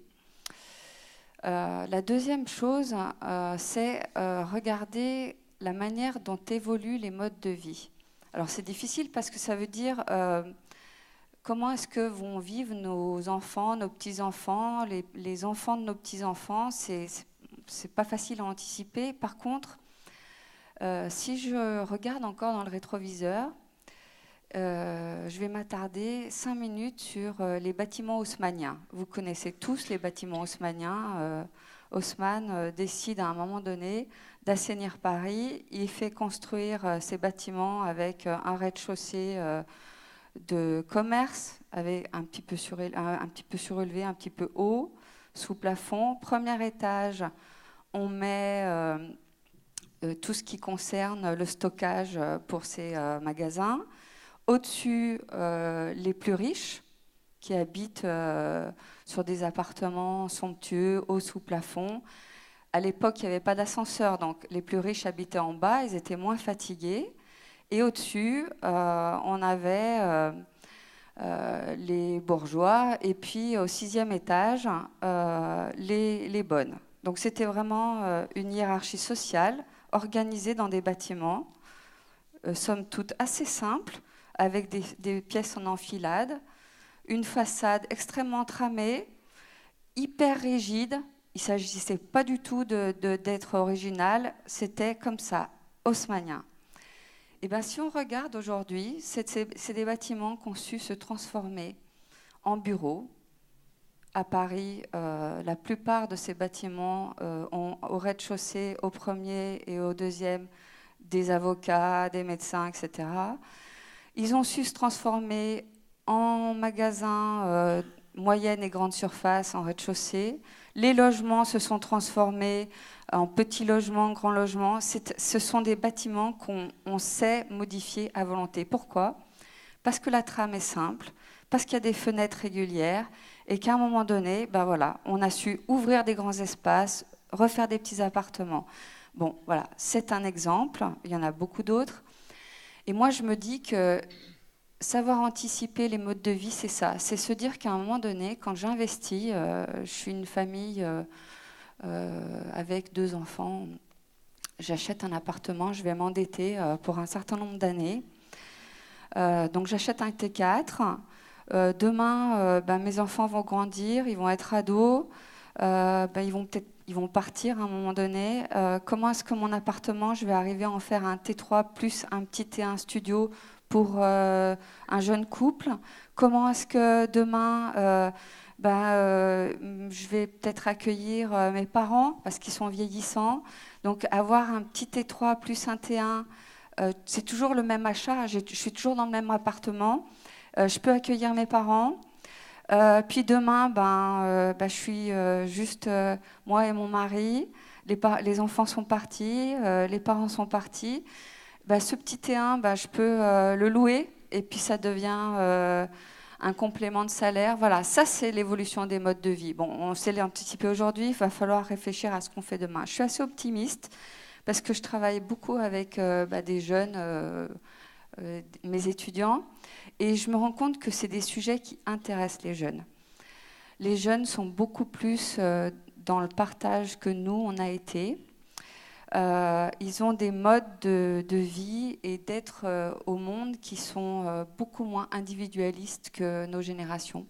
C: La deuxième chose, c'est regarder la manière dont évoluent les modes de vie. Alors, c'est difficile parce que ça veut dire comment est-ce que vont vivre nos enfants, nos petits-enfants, les enfants de nos petits-enfants. C'est pas facile à anticiper. Par contre, si je regarde encore dans le rétroviseur, je vais m'attarder 5 minutes sur les bâtiments haussmanniens. Vous connaissez tous les bâtiments haussmanniens. Haussmann décide à un moment donné d'assainir Paris. Il fait construire ces bâtiments avec un rez-de-chaussée de commerce, avec un petit peu surélevé, un petit peu haut, sous plafond. Premier étage, on met tout ce qui concerne le stockage pour ces magasins. Au-dessus, les plus riches qui habitent sur des appartements somptueux, hauts sous plafond. À l'époque, il n'y avait pas d'ascenseur, donc les plus riches habitaient en bas, ils étaient moins fatigués. Et au-dessus, on avait les bourgeois, et puis au 6e étage, les bonnes. Donc c'était vraiment une hiérarchie sociale organisée dans des bâtiments, somme toute assez simples, avec des pièces en enfilade, une façade extrêmement tramée, hyper rigide. Il ne s'agissait pas du tout d'être original, c'était comme ça, haussmannien. Et bien, si on regarde aujourd'hui, c'est des bâtiments qui ont su se transformer en bureaux. À Paris, la plupart de ces bâtiments ont au rez-de-chaussée, au premier et au deuxième, des avocats, des médecins, etc. Ils ont su se transformer en magasins moyenne et grande surface, en rez-de-chaussée. Les logements se sont transformés en petits logements, grands logements. Ce sont des bâtiments qu'on sait modifier à volonté. Pourquoi ? Parce que la trame est simple, parce qu'il y a des fenêtres régulières et qu'à un moment donné, ben voilà, on a su ouvrir des grands espaces, refaire des petits appartements. Bon, voilà, c'est un exemple. Il y en a beaucoup d'autres. Et moi, je me dis que savoir anticiper les modes de vie, c'est ça. C'est se dire qu'à un moment donné, quand j'investis, je suis une famille avec 2 enfants, j'achète un appartement, je vais m'endetter pour un certain nombre d'années. Donc j'achète un T4. Demain, mes enfants vont grandir, ils vont être ados, ils vont partir à un moment donné. Comment est-ce que mon appartement, je vais arriver à en faire un T3 plus un petit T1 studio pour un jeune couple? Comment est-ce que demain, je vais peut-être accueillir mes parents parce qu'ils sont vieillissants? Donc avoir un petit T3 plus un T1, c'est toujours le même achat, je suis toujours dans le même appartement, je peux accueillir mes parents. Puis demain, je suis juste moi et mon mari, les enfants sont partis, les parents sont partis. ce petit T1, je peux le louer et puis ça devient un complément de salaire. Voilà, ça c'est l'évolution des modes de vie. Bon, on sait l'anticiper aujourd'hui, il va falloir réfléchir à ce qu'on fait demain. Je suis assez optimiste parce que je travaille beaucoup avec des jeunes, mes étudiants, et je me rends compte que c'est des sujets qui intéressent les jeunes. Les jeunes sont beaucoup plus dans le partage que nous, on a été. Ils ont des modes de vie et d'être au monde qui sont beaucoup moins individualistes que nos générations.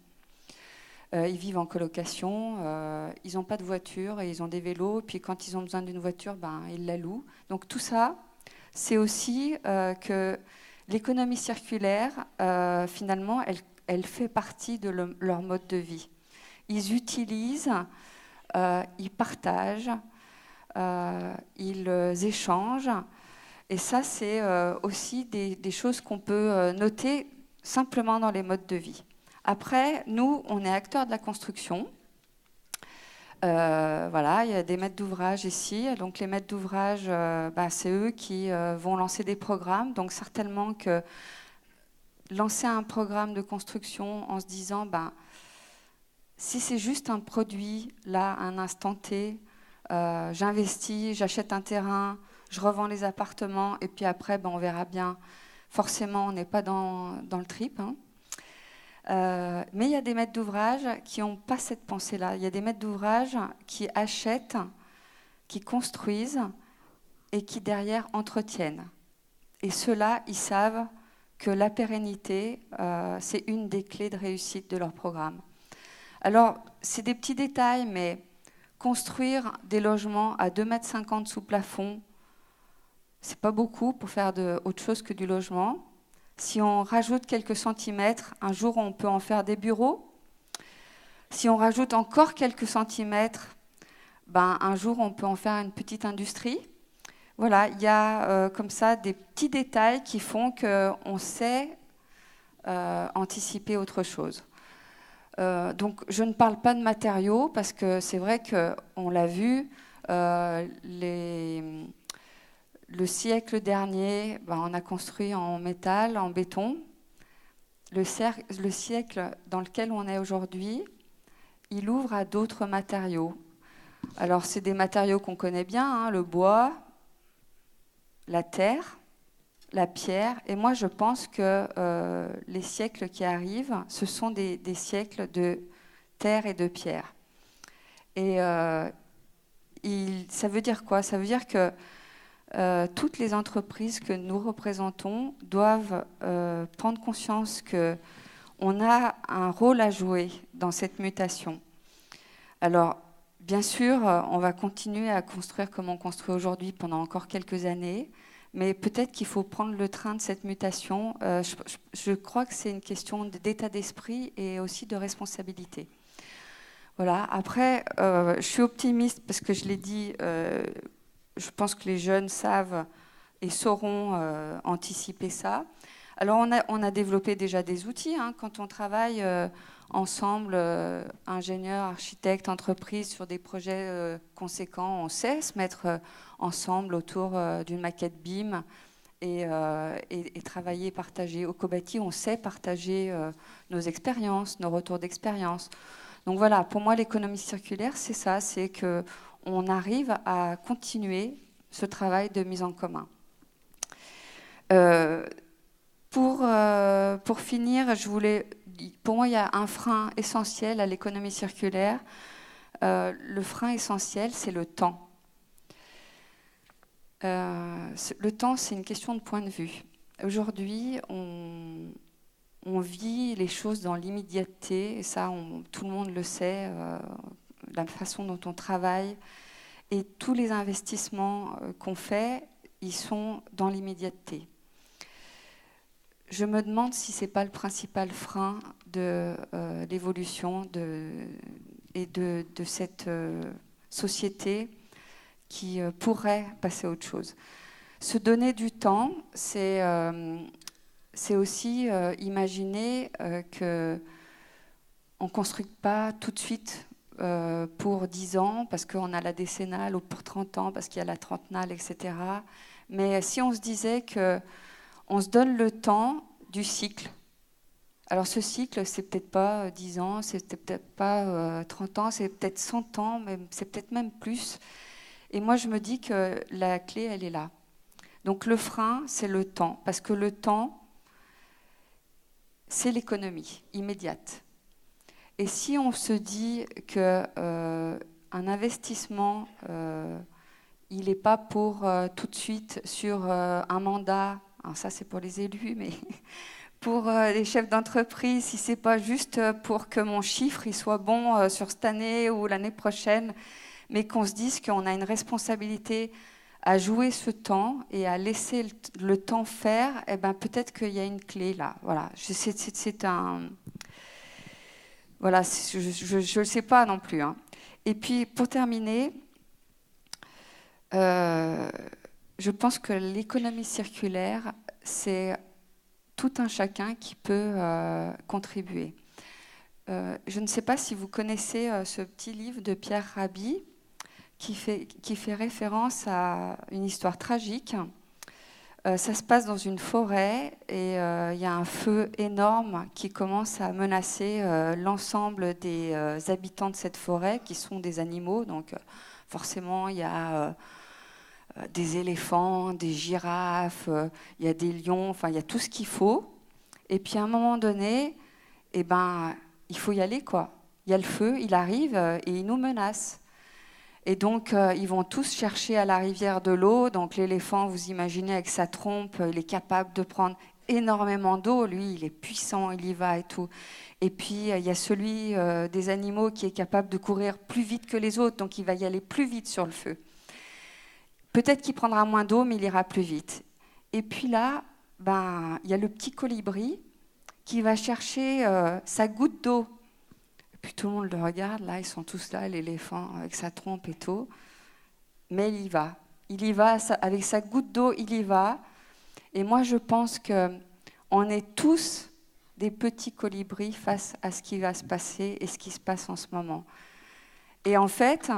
C: Ils vivent en colocation, ils n'ont pas de voiture et ils ont des vélos, puis quand ils ont besoin d'une voiture, ils la louent. Donc tout ça, c'est aussi que l'économie circulaire, finalement, elle fait partie de leur mode de vie. Ils utilisent, ils partagent, ils échangent. Et ça, c'est aussi des choses qu'on peut noter simplement dans les modes de vie. Après, nous, on est acteurs de la construction. Voilà, il y a des maîtres d'ouvrage ici. Donc les maîtres d'ouvrage, c'est eux qui vont lancer des programmes. Donc certainement que lancer un programme de construction en se disant, si c'est juste un produit, là, à un instant T, j'investis, j'achète un terrain, je revends les appartements, et puis après, on verra bien. Forcément, on n'est pas dans le trip. Mais il y a des maîtres d'ouvrage qui n'ont pas cette pensée-là. Il y a des maîtres d'ouvrage qui achètent, qui construisent, et qui, derrière, entretiennent. Et ceux-là, ils savent que la pérennité, c'est une des clés de réussite de leur programme. Alors, c'est des petits détails, mais construire des logements à 2,50 m sous plafond, c'est pas beaucoup pour faire autre chose que du logement. Si on rajoute quelques centimètres, un jour on peut en faire des bureaux. Si on rajoute encore quelques centimètres, un jour on peut en faire une petite industrie. Voilà, il y a comme ça des petits détails qui font qu'on sait anticiper autre chose. Donc je ne parle pas de matériaux parce que c'est vrai qu'on l'a vu, le siècle dernier, on a construit en métal, en béton. Le siècle dans lequel on est aujourd'hui, il ouvre à d'autres matériaux. Alors c'est des matériaux qu'on connaît bien, le bois, la terre, la pierre. Et moi je pense que les siècles qui arrivent, ce sont des siècles de terre et de pierre. Et ça veut dire quoi? Ça veut dire que toutes les entreprises que nous représentons doivent prendre conscience qu'on a un rôle à jouer dans cette mutation. Alors, bien sûr, on va continuer à construire comme on construit aujourd'hui pendant encore quelques années, mais peut-être qu'il faut prendre le train de cette mutation. Je crois que c'est une question d'état d'esprit et aussi de responsabilité. Voilà. Après, je suis optimiste parce que je l'ai dit, je pense que les jeunes savent et sauront anticiper ça. Alors, on a développé déjà des outils. Quand on travaille ensemble, ingénieurs, architectes, entreprises, sur des projets conséquents, on sait se mettre ensemble autour d'une maquette BIM et travailler, partager. Au Cobati, on sait partager nos expériences, nos retours d'expérience. Donc voilà, pour moi, l'économie circulaire, c'est ça, c'est qu'on arrive à continuer ce travail de mise en commun. Pour finir, pour moi, il y a un frein essentiel à l'économie circulaire. Le frein essentiel, c'est le temps. Le temps, c'est une question de point de vue. Aujourd'hui, on vit les choses dans l'immédiateté, et ça, tout le monde le sait, la façon dont on travaille. Et tous les investissements qu'on fait, ils sont dans l'immédiateté. Je me demande si ce n'est pas le principal frein de l'évolution et de cette société qui pourrait passer à autre chose. Se donner du temps, c'est aussi imaginer qu'on ne construit pas tout de suite pour 10 ans, parce qu'on a la décennale, ou pour 30 ans, parce qu'il y a la trentenale, etc. Mais si on se disait qu'on se donne le temps du cycle, alors ce cycle, c'est peut-être pas 10 ans, c'est peut-être pas 30 ans, c'est peut-être 100 ans, c'est peut-être même plus. Et moi, je me dis que la clé, elle est là. Donc le frein, c'est le temps, parce que le temps, c'est l'économie immédiate. Et si on se dit qu'un investissement, il n'est pas pour tout de suite sur un mandat, alors ça c'est pour les élus, mais pour les chefs d'entreprise, si ce n'est pas juste pour que mon chiffre il soit bon sur cette année ou l'année prochaine, mais qu'on se dise qu'on a une responsabilité à jouer ce temps et à laisser le temps faire, eh ben, peut-être qu'il y a une clé là. Voilà, c'est un... Voilà, je ne le sais pas non plus. Hein. Et puis, pour terminer, je pense que l'économie circulaire, c'est tout un chacun qui peut contribuer. Je ne sais pas si vous connaissez ce petit livre de Pierre Rabhi, qui fait référence à une histoire tragique. Ça se passe dans une forêt et il y a un feu énorme qui commence à menacer l'ensemble des habitants de cette forêt, qui sont des animaux. Donc forcément, il y a des éléphants, des girafes, il y a des lions, enfin il y a tout ce qu'il faut. Et puis à un moment donné, eh ben, il faut y aller, quoi. Il y a le feu, il arrive et il nous menace. Et donc, ils vont tous chercher à la rivière de l'eau. Donc, l'éléphant, vous imaginez, avec sa trompe, il est capable de prendre énormément d'eau. Lui, il est puissant, il y va et tout. Et puis, il y a celui des animaux qui est capable de courir plus vite que les autres. Donc, il va y aller plus vite sur le feu. Peut-être qu'il prendra moins d'eau, mais il ira plus vite. Et puis là, ben, il y a le petit colibri qui va chercher sa goutte d'eau. Puis tout le monde le regarde, là, ils sont tous là, l'éléphant avec sa trompe et tout. Mais il y va. Il y va, avec sa goutte d'eau, il y va. Et moi, je pense qu'on est tous des petits colibris face à ce qui va se passer et ce qui se passe en ce moment. Et en fait,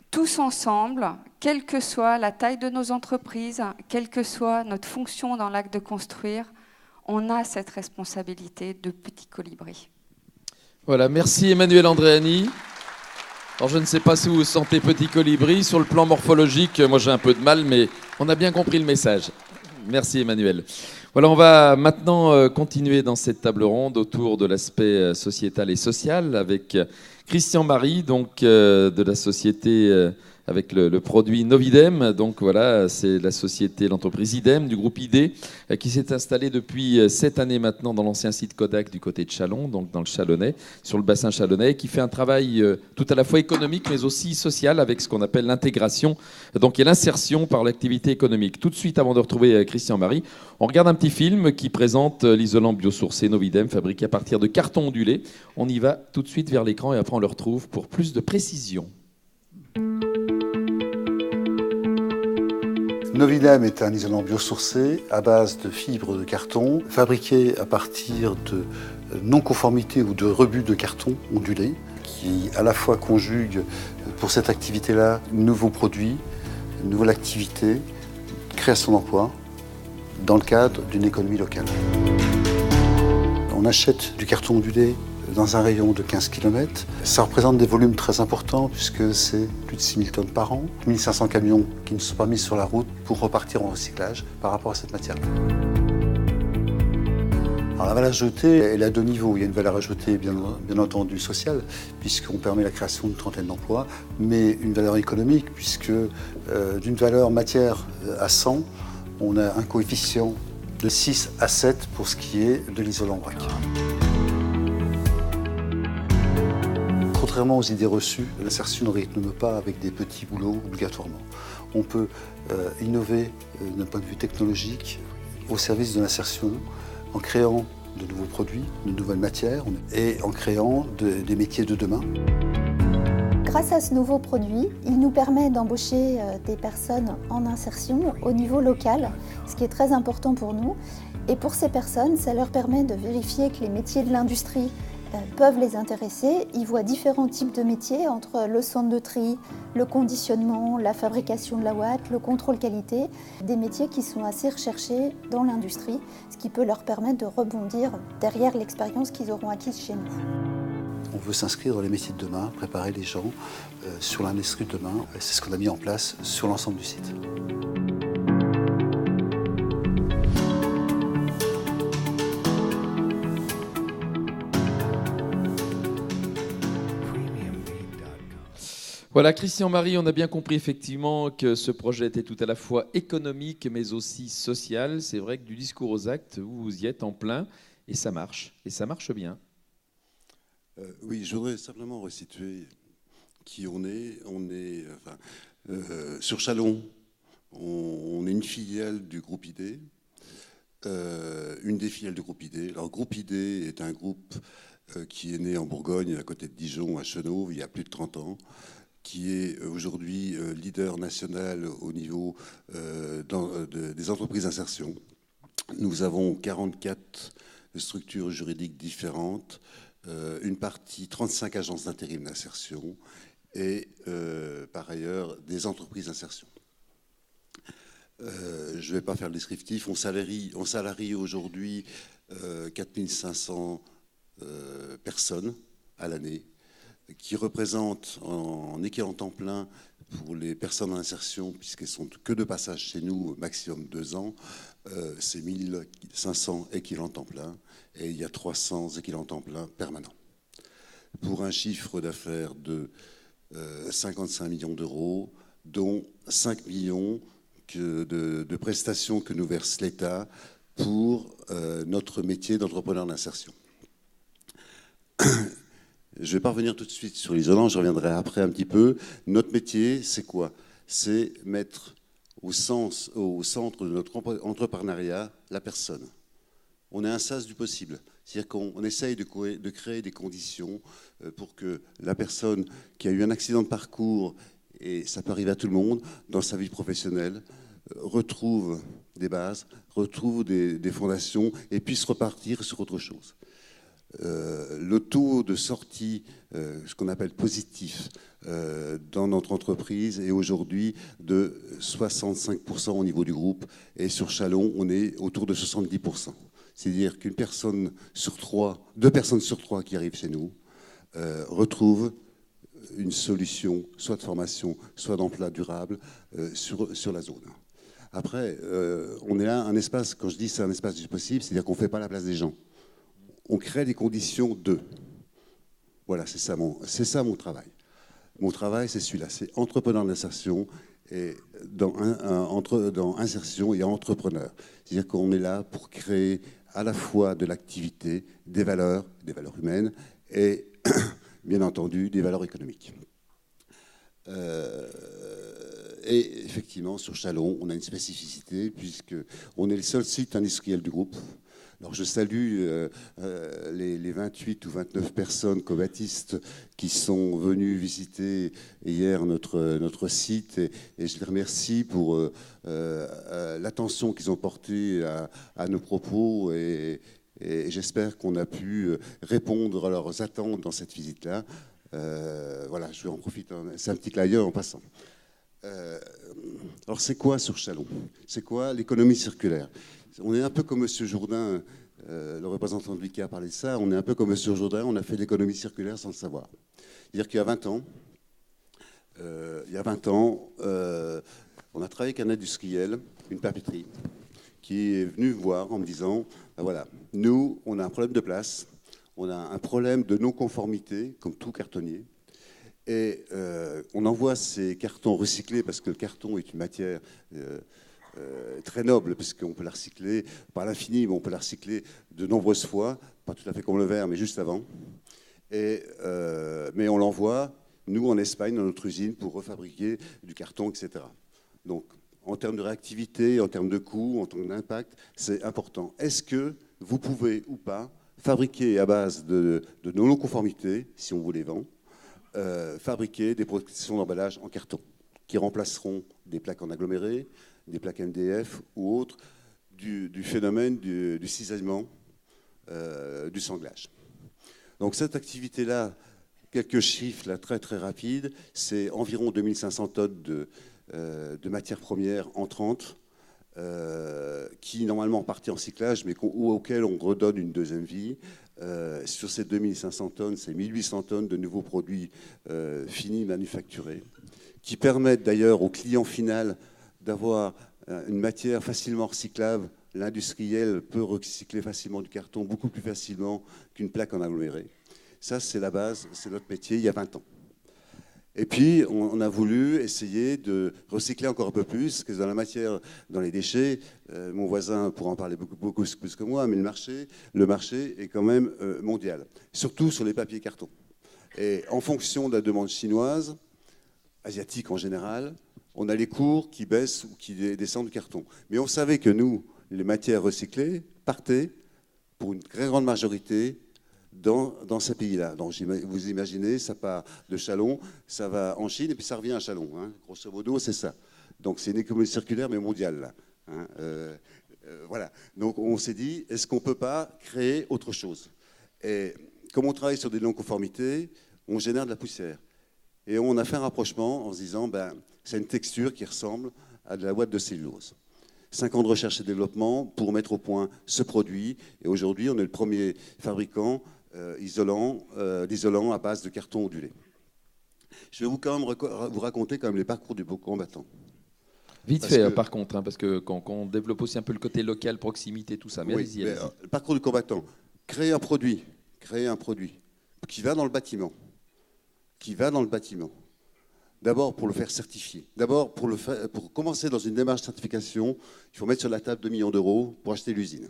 C: tous ensemble, quelle que soit la taille de nos entreprises, quelle que soit notre fonction dans l'acte de construire, on a cette responsabilité de petit colibri.
A: Voilà, merci Emmanuelle Andréani. Alors je ne sais pas si vous vous sentez petit colibri. Sur le plan morphologique, moi j'ai un peu de mal, mais on a bien compris le message. Merci Emmanuelle. Voilà, on va maintenant continuer dans cette table ronde autour de l'aspect sociétal et social avec Christian Marie, donc de la société avec le produit Novidem. Donc voilà, c'est la société, l'entreprise Idem du groupe ID qui s'est installée depuis 7 années maintenant dans l'ancien site Kodak du côté de Châlons, donc dans le Châlonnais, sur le bassin chalonnais, qui fait un travail tout à la fois économique mais aussi social avec ce qu'on appelle l'intégration, donc et l'insertion par l'activité économique. Tout de suite, avant de retrouver Christian Marie, on regarde un petit film qui présente l'isolant biosourcé Novidem fabriqué à partir de carton ondulé. On y va tout de suite vers l'écran et après on le retrouve pour plus de précision.
D: Novidem est un isolant biosourcé à base de fibres de carton, fabriqué à partir de non-conformité ou de rebut de carton ondulé, qui à la fois conjugue pour cette activité-là nouveaux produits, une nouvelle activité, création d'emplois, dans le cadre d'une économie locale. On achète du carton ondulé dans un rayon de 15 km. Ça représente des volumes très importants puisque c'est plus de 6000 tonnes par an, 1500 camions qui ne sont pas mis sur la route pour repartir en recyclage par rapport à cette matière. Alors la valeur ajoutée, elle est à 2 niveaux. Il y a une valeur ajoutée bien entendu sociale puisqu'on permet la création d'une trentaine d'emplois, mais une valeur économique puisque d'une valeur matière à 100, on a un coefficient de 6 à 7 pour ce qui est de l'isolant vrac. Contrairement aux idées reçues, l'insertion ne rythme pas avec des petits boulots obligatoirement. On peut innover d'un point de vue technologique au service de l'insertion en créant de nouveaux produits, de nouvelles matières et en créant des métiers de demain.
E: Grâce à ce nouveau produit, il nous permet d'embaucher des personnes en insertion au niveau local, ce qui est très important pour nous. Et pour ces personnes, ça leur permet de vérifier que les métiers de l'industrie peuvent les intéresser. Ils voient différents types de métiers entre le centre de tri, le conditionnement, la fabrication de la ouate, le contrôle qualité, des métiers qui sont assez recherchés dans l'industrie, ce qui peut leur permettre de rebondir derrière l'expérience qu'ils auront acquise chez nous.
D: On veut s'inscrire dans les métiers de demain, préparer les gens sur l'industrie de demain. C'est ce qu'on a mis en place sur l'ensemble du site.
A: Voilà, Christian-Marie, on a bien compris effectivement que ce projet était tout à la fois économique mais aussi social. C'est vrai que du discours aux actes, vous y êtes en plein et ça marche bien.
F: Oui, je voudrais simplement resituer qui on est. On est sur Châlons, on est une filiale du groupe ID, une des filiales du groupe ID. Alors, groupe ID est un groupe qui est né en Bourgogne, à côté de Dijon, à Chenauve, il y a plus de 30 ans, qui est aujourd'hui leader national au niveau des entreprises d'insertion. Nous avons 44 structures juridiques différentes, une partie 35 agences d'intérim d'insertion et par ailleurs des entreprises d'insertion. Je ne vais pas faire le descriptif. On salarie aujourd'hui 4500 personnes à l'année, qui représentent en équivalent temps plein pour les personnes en insertion, puisqu'elles sont que de passage chez nous, maximum 2 ans, c'est 1500 équivalents temps plein et il y a 300 équivalents temps plein permanents. Pour un chiffre d'affaires de 55 millions d'euros, dont 5 millions de prestations que nous verse l'État pour notre métier d'entrepreneur d'insertion. Je ne vais pas revenir tout de suite sur l'isolant, je reviendrai après un petit peu. Notre métier, c'est quoi? C'est mettre au centre de notre entrepreneuriat la personne. On est un sas du possible. C'est-à-dire qu'on essaye de créer des conditions pour que la personne qui a eu un accident de parcours, et ça peut arriver à tout le monde, dans sa vie professionnelle, retrouve des bases, retrouve des fondations et puisse repartir sur autre chose. Le taux de sortie, ce qu'on appelle positif, dans notre entreprise est aujourd'hui de 65% au niveau du groupe, et sur Châlons, on est autour de 70%. C'est-à-dire qu'une personne sur 3, 2 personnes sur 3 qui arrivent chez nous retrouvent une solution, soit de formation, soit d'emploi durable sur la zone. Après, on est là un espace, quand je dis c'est un espace du possible, c'est-à-dire qu'on ne fait pas la place des gens. On crée des conditions d'eux. Voilà, c'est ça mon travail. Mon travail, c'est celui-là, c'est entrepreneur d'insertion et dans insertion et entrepreneur. C'est-à-dire qu'on est là pour créer à la fois de l'activité, des valeurs humaines et bien entendu des valeurs économiques. Et effectivement, sur Châlons, on a une spécificité puisqu'on est le seul site industriel du groupe. Alors je salue les 28 ou 29 personnes cobatistes qui sont venues visiter hier notre site et je les remercie pour l'attention qu'ils ont portée à nos propos et j'espère qu'on a pu répondre à leurs attentes dans cette visite-là. Voilà, je vais en profiter, c'est un petit clin d'œil en passant. Alors c'est quoi sur Châlons? C'est quoi l'économie circulaire? On est un peu comme M. Jourdain, le représentant de Vicky a parlé de ça, on est un peu comme M. Jourdain, on a fait l'économie circulaire sans le savoir. C'est-à-dire qu'il y a 20 ans, on a travaillé avec un industriel, une papeterie, qui est venu voir en me disant, ben voilà, nous, on a un problème de place, on a un problème de non-conformité, comme tout cartonnier, et on envoie ces cartons recyclés, parce que le carton est une matière très noble, puisqu'on peut la recycler par l'infini, mais on peut la recycler de nombreuses fois, pas tout à fait comme le verre, mais juste avant. Mais on l'envoie, nous, en Espagne, dans notre usine, pour refabriquer du carton, etc. Donc, en termes de réactivité, en termes de coût, en termes d'impact, c'est important. Est-ce que vous pouvez ou pas fabriquer à base de non-conformité, si on vous les vend, fabriquer des protections d'emballage en carton, qui remplaceront des plaques en aggloméré, des plaques MDF ou autres, du phénomène du cisaillement, du sanglage. Donc cette activité-là, quelques chiffres là, très très rapides, c'est environ 2500 tonnes de matières premières entrantes qui normalement partaient en cyclage, mais auxquelles on redonne une deuxième vie. Sur ces 2500 tonnes, c'est 1800 tonnes de nouveaux produits finis manufacturés, qui permettent d'ailleurs au client final d'avoir une matière facilement recyclable. L'industriel peut recycler facilement du carton, beaucoup plus facilement qu'une plaque en aggloméré. Ça, c'est la base, c'est notre métier il y a 20 ans. Et puis, on a voulu essayer de recycler encore un peu plus, parce que dans la matière, dans les déchets, mon voisin pourra en parler beaucoup plus que moi, mais le marché est quand même mondial, surtout sur les papiers cartons. Et en fonction de la demande chinoise, asiatique en général, on a les cours qui baissent ou qui descendent du carton. Mais on savait que nous, les matières recyclées, partaient pour une très grande majorité dans ces pays-là. Donc vous imaginez, ça part de Chalon, ça va en Chine et puis ça revient à Chalon. Hein. Grosso modo, c'est ça. Donc c'est une économie circulaire mais mondiale là. Hein. Voilà. Donc on s'est dit, est-ce qu'on ne peut pas créer autre chose? Et comme on travaille sur des non-conformités, on génère de la poussière. Et on a fait un rapprochement en se disant, c'est une texture qui ressemble à de la ouate de cellulose. 5 ans de recherche et développement pour mettre au point ce produit. Et aujourd'hui, on est le premier fabricant d'isolant à base de carton ondulé. Je vais vous raconter quand même les parcours du combattant.
A: Vite fait, par contre, hein, parce que quand on développe aussi un peu le côté local, proximité, tout ça. Mais allez-y.
F: Le parcours du combattant. Créer un produit qui va dans le bâtiment. D'abord pour le faire certifier. D'abord pour commencer dans une démarche de certification, il faut mettre sur la table 2 millions d'euros pour acheter l'usine.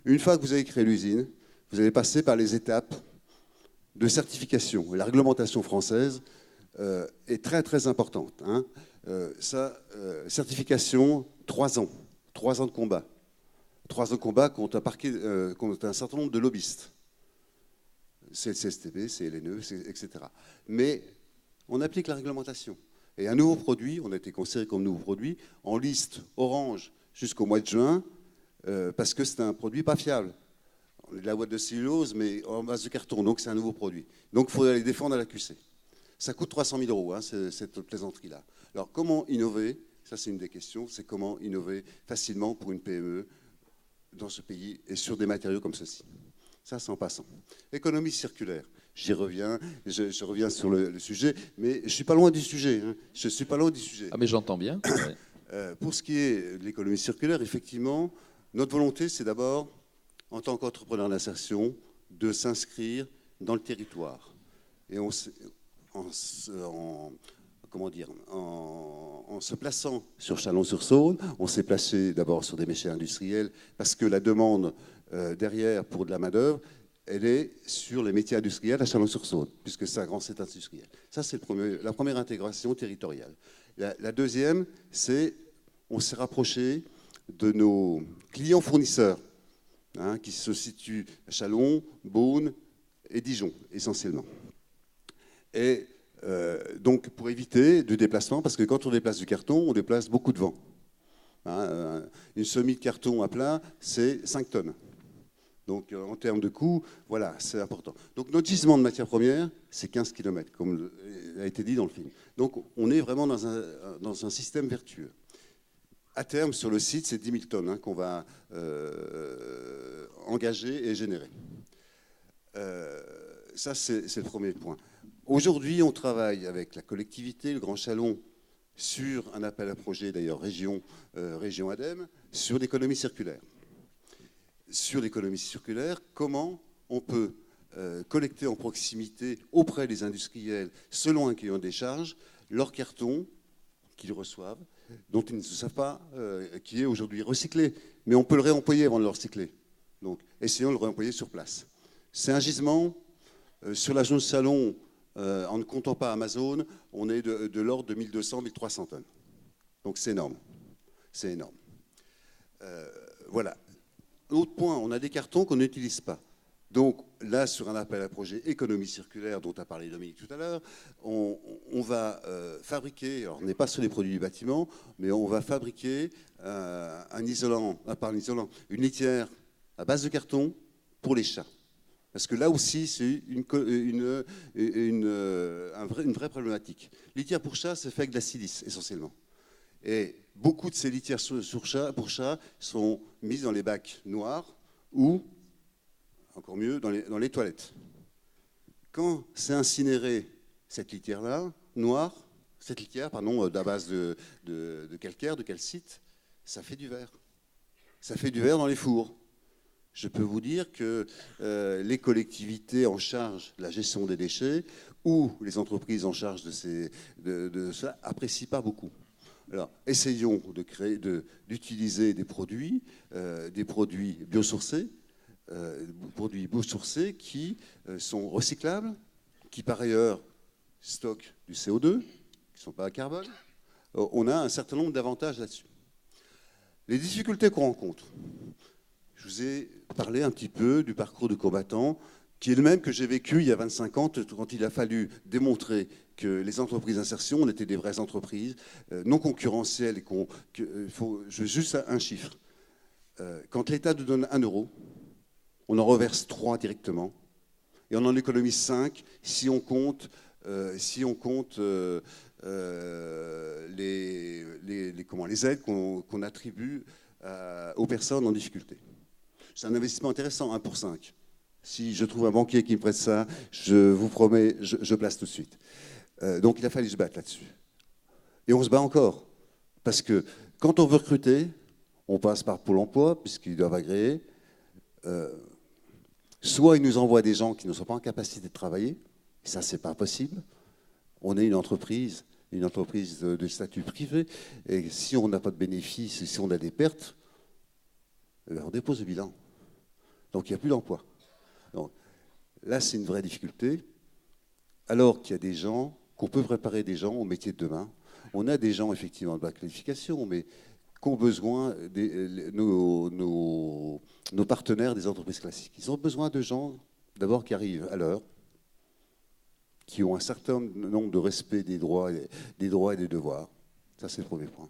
F: Une fois que vous avez créé l'usine, vous allez passer par les étapes de certification. Et la réglementation française est très très importante. Hein. Certification, 3 ans. 3 ans de combat. 3 ans de combat contre un certain nombre de lobbyistes. C'est le CSTB, c'est LNE, etc. Mais on applique la réglementation. Et un nouveau produit, on a été considéré comme nouveau produit, en liste orange jusqu'au mois de juin, parce que c'est un produit pas fiable. On est de la boîte de cellulose, mais en base de carton, donc c'est un nouveau produit. Donc il faut aller défendre à la QC. Ça coûte 300 000 euros, hein, cette plaisanterie-là. Alors comment innover? Ça c'est une des questions, c'est comment innover facilement pour une PME dans ce pays et sur des matériaux comme ceci. Ça c'est en passant. Économie circulaire. J'y reviens, je reviens sur le sujet, mais je ne suis pas loin du sujet. Hein. Je suis pas loin du sujet.
A: Ah mais j'entends bien.
F: Pour ce qui est de l'économie circulaire, effectivement, notre volonté, c'est d'abord, en tant qu'entrepreneur d'insertion, de s'inscrire dans le territoire. Et en se plaçant sur Chalon-sur-Saône, on s'est placé d'abord sur des métiers industriels, parce que la demande derrière pour de la main-d'œuvre, elle est sur les métiers industriels à Chalon-sur-Saône, puisque c'est un grand site industriel. Ça, c'est la première intégration territoriale. La deuxième, c'est on s'est rapproché de nos clients fournisseurs, hein, qui se situent à Chalon, Beaune et Dijon, essentiellement. Et donc, pour éviter du déplacement, parce que quand on déplace du carton, on déplace beaucoup de vent. Hein, une semis de carton à plat, c'est 5 tonnes. Donc, en termes de coût, voilà, c'est important. Donc, notre gisement de matières premières, c'est 15 km, comme a été dit dans le film. Donc, on est vraiment dans un système vertueux. À terme, sur le site, c'est 10 000 tonnes hein, qu'on va engager et générer. Ça, c'est le premier point. Aujourd'hui, on travaille avec la collectivité, le Grand Chalon, sur un appel à projet, d'ailleurs, région ADEME, sur l'économie circulaire. Sur l'économie circulaire, comment on peut collecter en proximité auprès des industriels, selon un cahier des charges, leur carton qu'ils reçoivent, dont ils ne savent pas qui est aujourd'hui recyclé. Mais on peut le réemployer avant de le recycler. Donc, essayons de le réemployer sur place. C'est un gisement. Sur la zone Chalon, en ne comptant pas Amazon, on est de l'ordre de 1200-1300 tonnes. Donc c'est énorme. C'est énorme. Voilà. Autre point, on a des cartons qu'on n'utilise pas. Donc là, sur un appel à projet économie circulaire dont a parlé Dominique tout à l'heure, on va fabriquer, alors on n'est pas sur les produits du bâtiment, mais on va fabriquer une litière à base de carton pour les chats. Parce que là aussi, c'est une vraie problématique. Litière pour chat, c'est fait avec de la silice, essentiellement. Et beaucoup de ces litières pour chat sont mises dans les bacs noirs ou, encore mieux, dans les toilettes. Quand c'est incinéré, cette litière-là, noire, à base de calcaire, de calcite, ça fait du verre. Ça fait du verre dans les fours. Je peux vous dire que les collectivités en charge de la gestion des déchets ou les entreprises en charge de ça apprécient pas beaucoup. Alors, essayons d'utiliser des produits biosourcés, qui sont recyclables, qui par ailleurs stockent du CO2, qui ne sont pas à carbone. On a un certain nombre d'avantages là-dessus. Les difficultés qu'on rencontre. Je vous ai parlé un petit peu du parcours du combattant, qui est le même que j'ai vécu il y a 25 ans, quand il a fallu démontrer que les entreprises d'insertion étaient des vraies entreprises, non concurrentielles. Je veux juste un chiffre. Quand l'État nous donne 1 euro, on en reverse 3 directement, et on en économise 5 si on compte, les aides qu'on attribue aux personnes en difficulté. C'est un investissement intéressant, 1 pour 5. Si je trouve un banquier qui me prête ça, je vous promets, je place tout de suite. Donc il a fallu se battre là-dessus. Et on se bat encore. Parce que quand on veut recruter, on passe par Pôle emploi, puisqu'ils doivent agréer. Soit ils nous envoient des gens qui ne sont pas en capacité de travailler, et ça, c'est pas possible. On est une entreprise de statut privé, et si on n'a pas de bénéfices, si on a des pertes, on dépose le bilan. Donc il n'y a plus d'emploi. Donc, là, c'est une vraie difficulté. Alors qu'il y a des gens, qu'on peut préparer des gens au métier de demain. On a des gens, effectivement, de basse qualification, mais qu'ont besoin nos partenaires des entreprises classiques. Ils ont besoin de gens, d'abord, qui arrivent à l'heure, qui ont un certain nombre de respect des droits et des devoirs. Ça, c'est le premier point.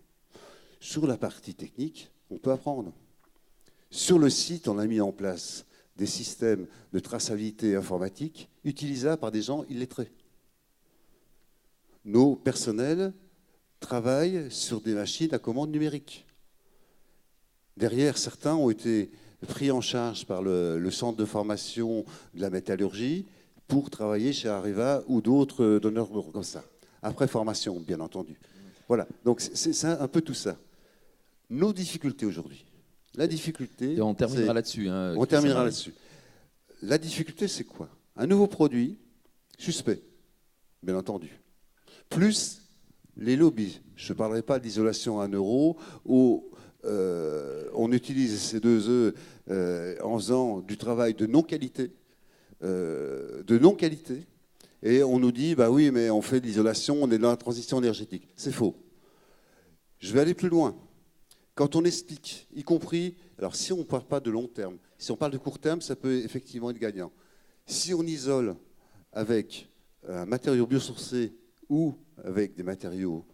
F: Sur la partie technique, on peut apprendre. Sur le site, on a mis en place des systèmes de traçabilité informatique utilisables par des gens illettrés. Nos personnels travaillent sur des machines à commande numérique. Derrière, certains ont été pris en charge par le centre de formation de la métallurgie pour travailler chez Areva ou d'autres donneurs comme ça. Après formation, bien entendu. Voilà, donc c'est ça, un peu tout ça. Nos difficultés aujourd'hui. La difficulté...
A: Et on terminera là-dessus. Hein,
F: on terminera là-dessus. La difficulté, c'est quoi? Un nouveau produit, suspect, bien entendu. Plus les lobbies. Je ne parlerai pas d'isolation à 1 euro, où on utilise ces 2 œufs en faisant du travail de non-qualité. Et on nous dit, bah oui, mais on fait de l'isolation, on est dans la transition énergétique. C'est faux. Je vais aller plus loin. Quand on explique, y compris, alors si on ne parle pas de long terme, si on parle de court terme, ça peut effectivement être gagnant. Si on isole avec un matériau biosourcé ou avec des matériaux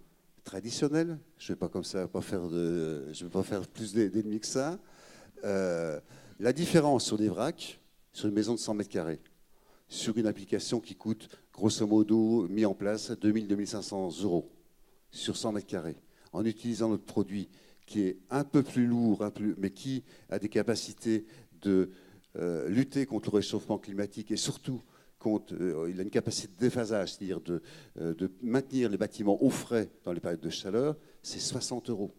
F: traditionnels, je ne vais pas comme ça, je vais pas faire plus d'ennemis que ça, la différence sur des vracs, sur une maison de 100 mètres carrés, sur une application qui coûte grosso modo, mis en place, 2 500 € sur 100 mètres carrés, en utilisant notre produit qui est un peu plus lourd, mais qui a des capacités de lutter contre le réchauffement climatique et surtout, il a une capacité de déphasage, c'est-à-dire de maintenir les bâtiments au frais dans les périodes de chaleur, c'est 60 €.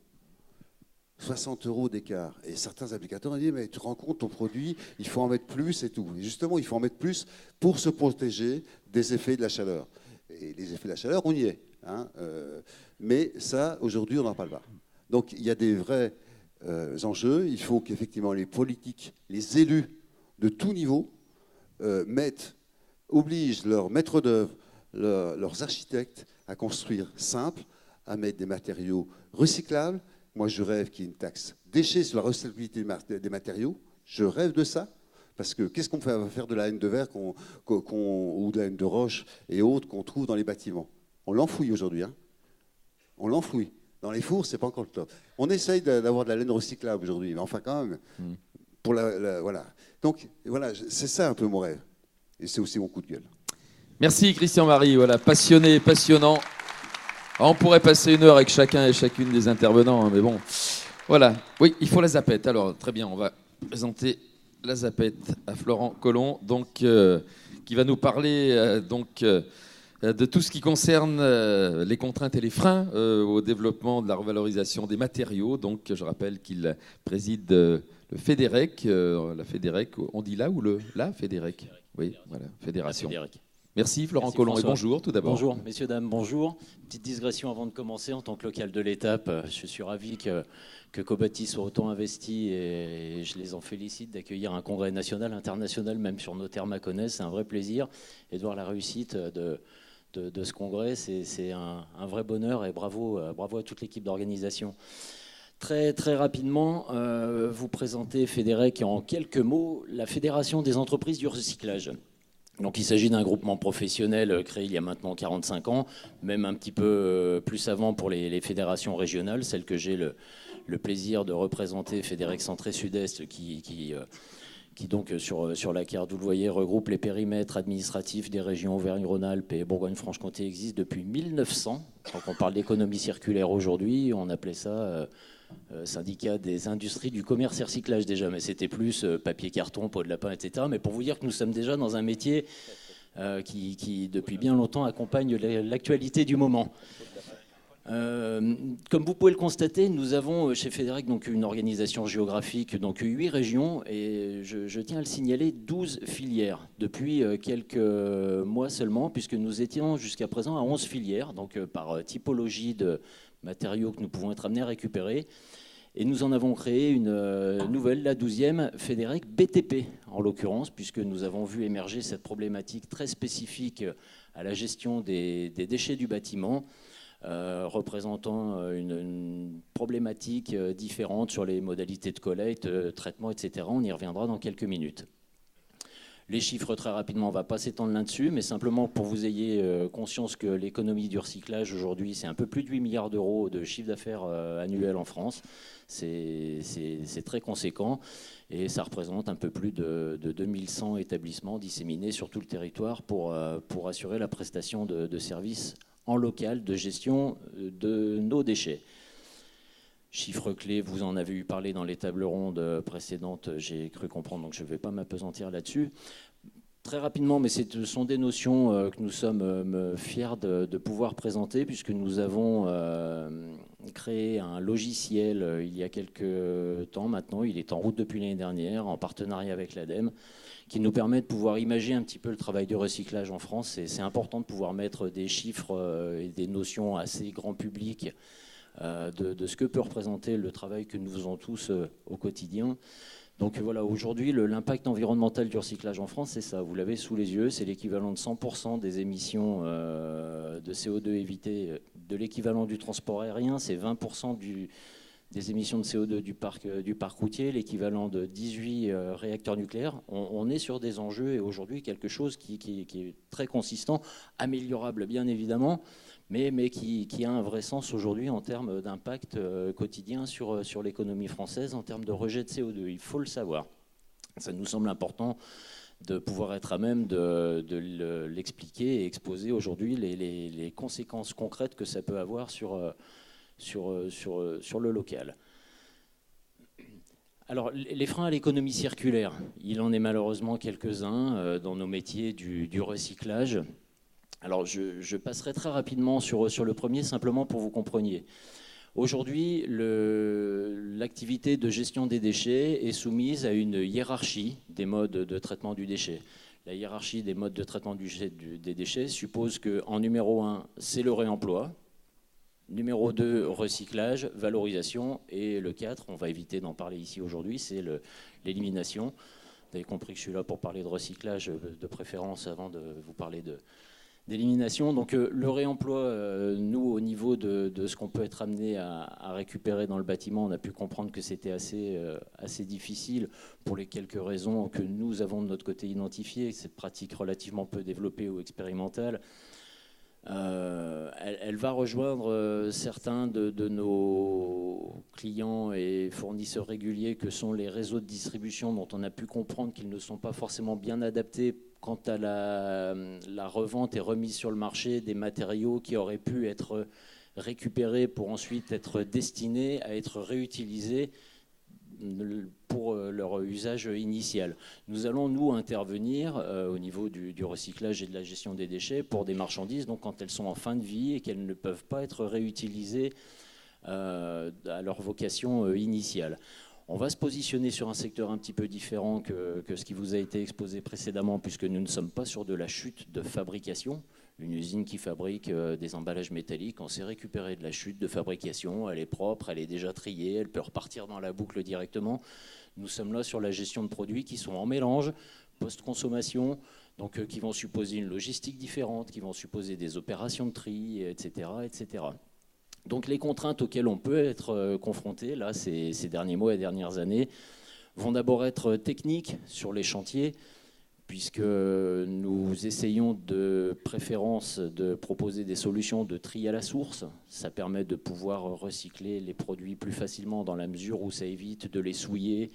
F: 60 € d'écart. Et certains applicateurs ont dit, mais tu rends compte, ton produit, il faut en mettre plus et tout. Et justement, il faut en mettre plus pour se protéger des effets de la chaleur. Et les effets de la chaleur, on y est. Hein, mais ça, aujourd'hui, on n'en parle pas. Donc, il y a des vrais enjeux. Il faut qu'effectivement les politiques, les élus de tout niveau obligent leurs maîtres d'œuvre, leurs architectes à construire simple, à mettre des matériaux recyclables. Moi, je rêve qu'il y ait une taxe déchets sur la recyclabilité des matériaux. Je rêve de ça. Parce que qu'est-ce qu'on va faire de la laine de verre ou de la laine de roche et autres qu'on trouve dans les bâtiments? On l'enfouit aujourd'hui. Hein. On l'enfouit. Dans les fours, c'est pas encore le top. On essaye d'avoir de la laine recyclable aujourd'hui, mais enfin quand même, pour voilà. Donc voilà, c'est ça un peu mon rêve. Et c'est aussi mon coup de gueule.
A: Merci Christian-Marie, voilà, passionné, passionnant. On pourrait passer 1 heure avec chacun et chacune des intervenants, hein, mais bon. Voilà, oui, il faut la zapette. Alors, très bien, on va présenter la zapette à Florent Collomb, donc, qui va nous parler de tout ce qui concerne les contraintes et les freins au développement de la revalorisation des matériaux. Donc, je rappelle qu'il préside le FEDEREC, la FEDEREC, on dit là ou la FEDEREC? Oui, voilà, Fédération. Merci Florent Collomb et bonjour tout d'abord.
G: Bonjour messieurs, dames, bonjour. Petite digression avant de commencer. En tant que local de l'étape, je suis ravi que Cobati soit autant investi et je les en félicite d'accueillir un congrès national, international, même sur nos terres mâconnaises. C'est un vrai plaisir et de voir la réussite de ce congrès, c'est un vrai bonheur et bravo à toute l'équipe d'organisation. Très, très rapidement, vous présentez FEDEREC en quelques mots, la Fédération des entreprises du recyclage. Donc il s'agit d'un groupement professionnel créé il y a maintenant 45 ans, même un petit peu plus avant pour les fédérations régionales, celles que j'ai le plaisir de représenter, FEDEREC Centre et Sud-Est, qui donc sur la carte, vous le voyez, regroupe les périmètres administratifs des régions Auvergne-Rhône-Alpes et Bourgogne-Franche-Comté, existe depuis 1900. Donc on parle d'économie circulaire aujourd'hui, on appelait ça syndicat des industries du commerce et recyclage déjà, mais c'était plus papier, carton, peau de lapin, etc. Mais pour vous dire que nous sommes déjà dans un métier qui depuis bien longtemps accompagne l'actualité du moment. Comme vous pouvez le constater, nous avons chez FEDEREC donc une organisation géographique, donc 8 régions, et je tiens à le signaler, 12 filières depuis quelques mois seulement, puisque nous étions jusqu'à présent à 11 filières, donc par typologie de matériaux que nous pouvons être amenés à récupérer. Et nous en avons créé une nouvelle, la 12e, FEDEREC BTP, en l'occurrence, puisque nous avons vu émerger cette problématique très spécifique à la gestion des déchets du bâtiment, représentant une problématique différente sur les modalités de collecte, traitement, etc. On y reviendra dans quelques minutes. Les chiffres, très rapidement, on ne va pas s'étendre là-dessus, mais simplement pour que vous ayez conscience que l'économie du recyclage aujourd'hui, c'est un peu plus de 8 milliards d'euros de chiffre d'affaires annuel en France. C'est très conséquent et ça représente un peu plus de 2100 établissements disséminés sur tout le territoire pour assurer la prestation de services en local de gestion de nos déchets. Chiffres clés, vous en avez eu parlé dans les tables rondes précédentes, j'ai cru comprendre, donc je ne vais pas m'appesantir là-dessus. Très rapidement, mais ce sont des notions que nous sommes fiers de pouvoir présenter, puisque nous avons créé un logiciel il y a quelques temps maintenant, il est en route depuis l'année dernière, en partenariat avec l'ADEME, qui nous permet de pouvoir imager un petit peu le travail de recyclage en France. C'est important de pouvoir mettre des chiffres et des notions assez grand public de ce que peut représenter le travail que nous faisons tous au quotidien. Donc voilà, aujourd'hui, l'impact environnemental du recyclage en France, c'est ça, vous l'avez sous les yeux, c'est l'équivalent de 100% des émissions de CO2 évitées, de l'équivalent du transport aérien, c'est 20% des émissions de CO2 du parc routier, l'équivalent de 18 réacteurs nucléaires. On est sur des enjeux et aujourd'hui quelque chose qui est très consistant, améliorable bien évidemment, mais qui a un vrai sens aujourd'hui en termes d'impact quotidien sur l'économie française, en termes de rejet de CO2. Il faut le savoir. Ça nous semble important de pouvoir être à même de l'expliquer et exposer aujourd'hui les conséquences concrètes que ça peut avoir sur le local. Alors, les freins à l'économie circulaire, il en est malheureusement quelques-uns dans nos métiers du recyclage. Alors, je passerai très rapidement sur le premier, simplement pour que vous compreniez. Aujourd'hui, l'activité de gestion des déchets est soumise à une hiérarchie des modes de traitement du déchet. La hiérarchie des modes de traitement des déchets suppose qu'en numéro 1, c'est le réemploi. Numéro 2, recyclage, valorisation. Et le 4, on va éviter d'en parler ici aujourd'hui, c'est l'élimination. Vous avez compris que je suis là pour parler de recyclage de préférence avant de vous parler d'élimination. Donc le réemploi, nous, au niveau de ce qu'on peut être amené à récupérer dans le bâtiment, on a pu comprendre que c'était assez difficile pour les quelques raisons que nous avons de notre côté identifiées, cette pratique relativement peu développée ou expérimentale. Elle va rejoindre certains de nos clients et fournisseurs réguliers que sont les réseaux de distribution, dont on a pu comprendre qu'ils ne sont pas forcément bien adaptés quant à la revente et remise sur le marché des matériaux qui auraient pu être récupérés pour ensuite être destinés à être réutilisés pour leur usage initial. Nous allons, nous, intervenir au niveau du recyclage et de la gestion des déchets pour des marchandises, donc quand elles sont en fin de vie et qu'elles ne peuvent pas être réutilisées à leur vocation initiale. On va se positionner sur un secteur un petit peu différent que ce qui vous a été exposé précédemment, puisque nous ne sommes pas sur de la chute de fabrication. Une usine qui fabrique des emballages métalliques, on s'est récupéré de la chute de fabrication, elle est propre, elle est déjà triée, elle peut repartir dans la boucle directement. Nous sommes là sur la gestion de produits qui sont en mélange, post-consommation, donc qui vont supposer une logistique différente, qui vont supposer des opérations de tri, etc., etc. Donc les contraintes auxquelles on peut être confronté, là, ces derniers mois et dernières années, vont d'abord être techniques sur les chantiers, puisque nous essayons de préférence de proposer des solutions de tri à la source. Ça permet de pouvoir recycler les produits plus facilement dans la mesure où ça évite de les souiller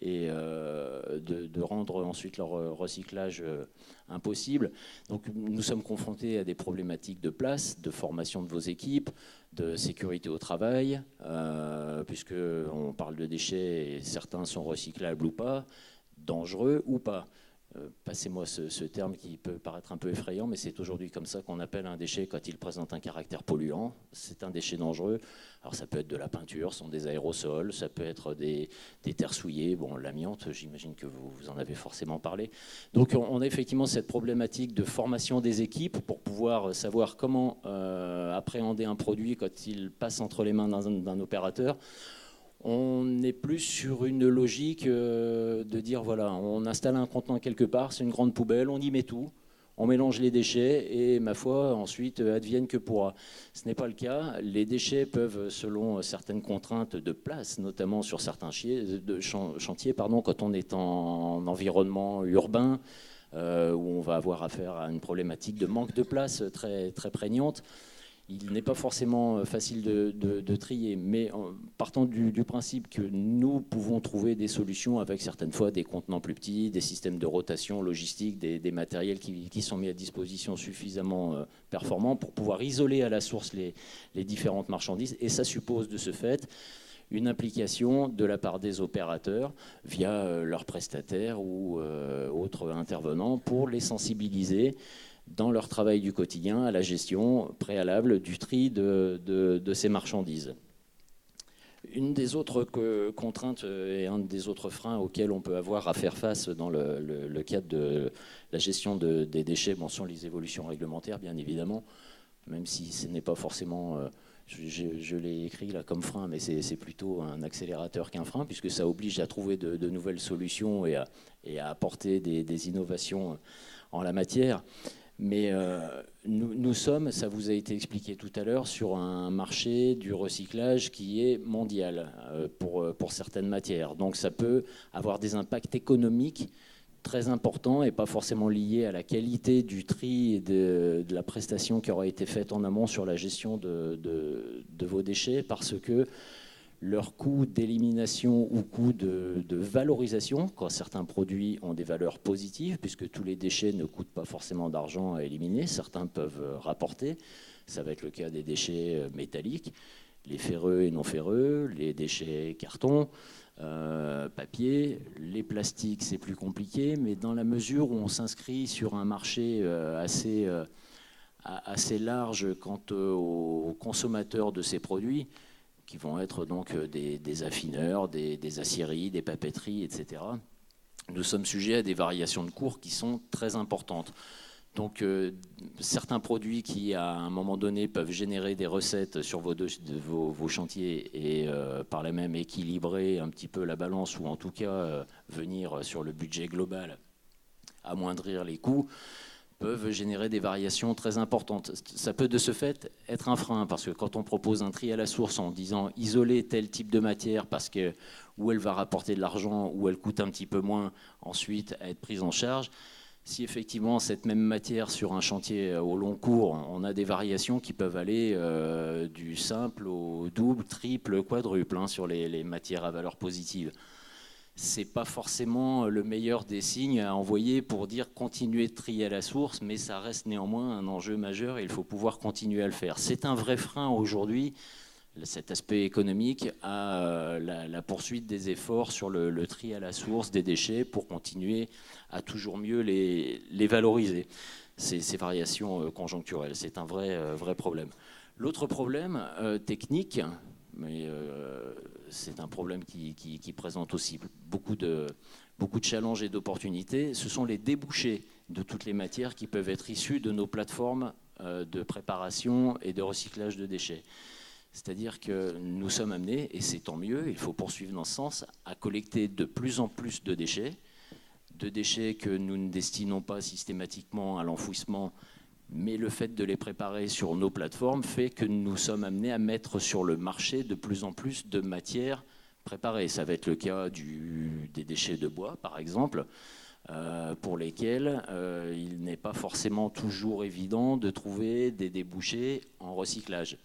G: et de rendre ensuite leur recyclage impossible. Donc nous sommes confrontés à des problématiques de place, de formation de vos équipes, de sécurité au travail, puisqu'on parle de déchets et certains sont recyclables ou pas, dangereux ou pas. Passez-moi ce terme qui peut paraître un peu effrayant, mais c'est aujourd'hui comme ça qu'on appelle un déchet quand il présente un caractère polluant. C'est un déchet dangereux. Alors ça peut être de la peinture, ce sont des aérosols, ça peut être des terres souillées. Bon, l'amiante, j'imagine que vous en avez forcément parlé. Donc on a effectivement cette problématique de formation des équipes pour pouvoir savoir comment appréhender un produit quand il passe entre les mains d'un opérateur. On est plus sur une logique de dire, voilà, on installe un contenant quelque part, c'est une grande poubelle, on y met tout, on mélange les déchets et, ma foi, ensuite, advienne que pourra. Ce n'est pas le cas. Les déchets peuvent, selon certaines contraintes de place, notamment sur certains chantiers, quand on est en environnement urbain, où on va avoir affaire à une problématique de manque de place très, très prégnante, il n'est pas forcément facile de trier, mais partant du principe que nous pouvons trouver des solutions avec certaines fois des contenants plus petits, des systèmes de rotation logistique, des matériels qui sont mis à disposition suffisamment performants pour pouvoir isoler à la source les différentes marchandises. Et ça suppose de ce fait une implication de la part des opérateurs via leurs prestataires ou autres intervenants pour les sensibiliser dans leur travail du quotidien à la gestion préalable du tri de ces marchandises. Une des autres contraintes et un des autres freins auxquels on peut avoir à faire face dans le cadre de la gestion des déchets sont les évolutions réglementaires, bien évidemment, même si ce n'est pas forcément... Je l'ai écrit là comme frein, mais c'est plutôt un accélérateur qu'un frein, puisque ça oblige à trouver de nouvelles solutions et à apporter des innovations en la matière. Mais nous sommes, ça vous a été expliqué tout à l'heure, sur un marché du recyclage qui est mondial pour certaines matières. Donc ça peut avoir des impacts économiques très importants et pas forcément liés à la qualité du tri et de la prestation qui aura été faite en amont sur la gestion de vos déchets, parce que leur coût d'élimination ou coût de valorisation, quand certains produits ont des valeurs positives, puisque tous les déchets ne coûtent pas forcément d'argent à éliminer, certains peuvent rapporter, ça va être le cas des déchets métalliques, les ferreux et non ferreux, les déchets carton, papier, les plastiques c'est plus compliqué, mais dans la mesure où on s'inscrit sur un marché assez large quant aux consommateurs de ces produits, qui vont être donc des affineurs, des aciéries, des papeteries, etc. Nous sommes sujets à des variations de cours qui sont très importantes. Donc certains produits qui, à un moment donné, peuvent générer des recettes sur vos chantiers et par là même équilibrer un petit peu la balance, ou en tout cas venir sur le budget global, amoindrir les coûts, peuvent générer des variations très importantes. Ça peut de ce fait être un frein, parce que quand on propose un tri à la source en disant isoler tel type de matière parce que où elle va rapporter de l'argent, ou elle coûte un petit peu moins ensuite à être prise en charge, Si effectivement cette même matière sur un chantier au long cours, on a des variations qui peuvent aller du simple au double, triple, quadruple sur les matières à valeur positive. C'est pas forcément le meilleur des signes à envoyer pour dire continuer de trier à la source, mais ça reste néanmoins un enjeu majeur et il faut pouvoir continuer à le faire. C'est un vrai frein aujourd'hui, cet aspect économique, à la poursuite des efforts sur le tri à la source des déchets pour continuer à toujours mieux les valoriser, ces variations conjoncturelles. C'est un vrai problème. L'autre problème technique, mais c'est un problème qui présente aussi beaucoup de challenges et d'opportunités, ce sont les débouchés de toutes les matières qui peuvent être issues de nos plateformes de préparation et de recyclage de déchets. C'est-à-dire que nous sommes amenés, et c'est tant mieux, il faut poursuivre dans ce sens, à collecter de plus en plus de déchets que nous ne destinons pas systématiquement à l'enfouissement, mais le fait de les préparer sur nos plateformes fait que nous sommes amenés à mettre sur le marché de plus en plus de matières préparées. Ça va être le cas des déchets de bois, par exemple, pour lesquels il n'est pas forcément toujours évident de trouver des débouchés en recyclage.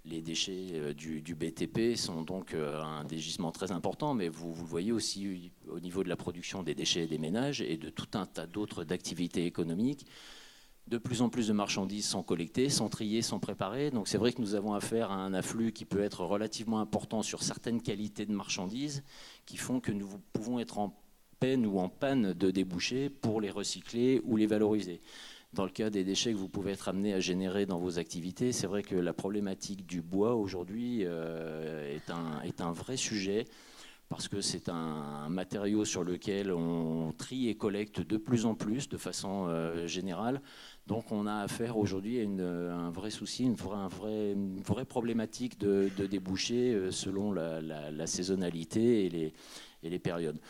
G: Les déchets du BTP sont donc un des gisements très important, mais vous le voyez aussi au niveau de la production des déchets des ménages et de tout un tas d'autres activités économiques. De plus en plus de marchandises sont collectées, sont triées, sont préparées. Donc c'est vrai que nous avons affaire à un afflux qui peut être relativement important sur certaines qualités de marchandises qui font que nous pouvons être en peine ou en panne de débouchés pour les recycler ou les valoriser. Dans le cas des déchets que vous pouvez être amené à générer dans vos activités, c'est vrai que la problématique du bois aujourd'hui est un vrai sujet parce que c'est un matériau sur lequel on trie et collecte de plus en plus de façon générale. Donc on a affaire aujourd'hui à un vrai souci, une vraie problématique de débouchés selon la saisonnalité et les périodes.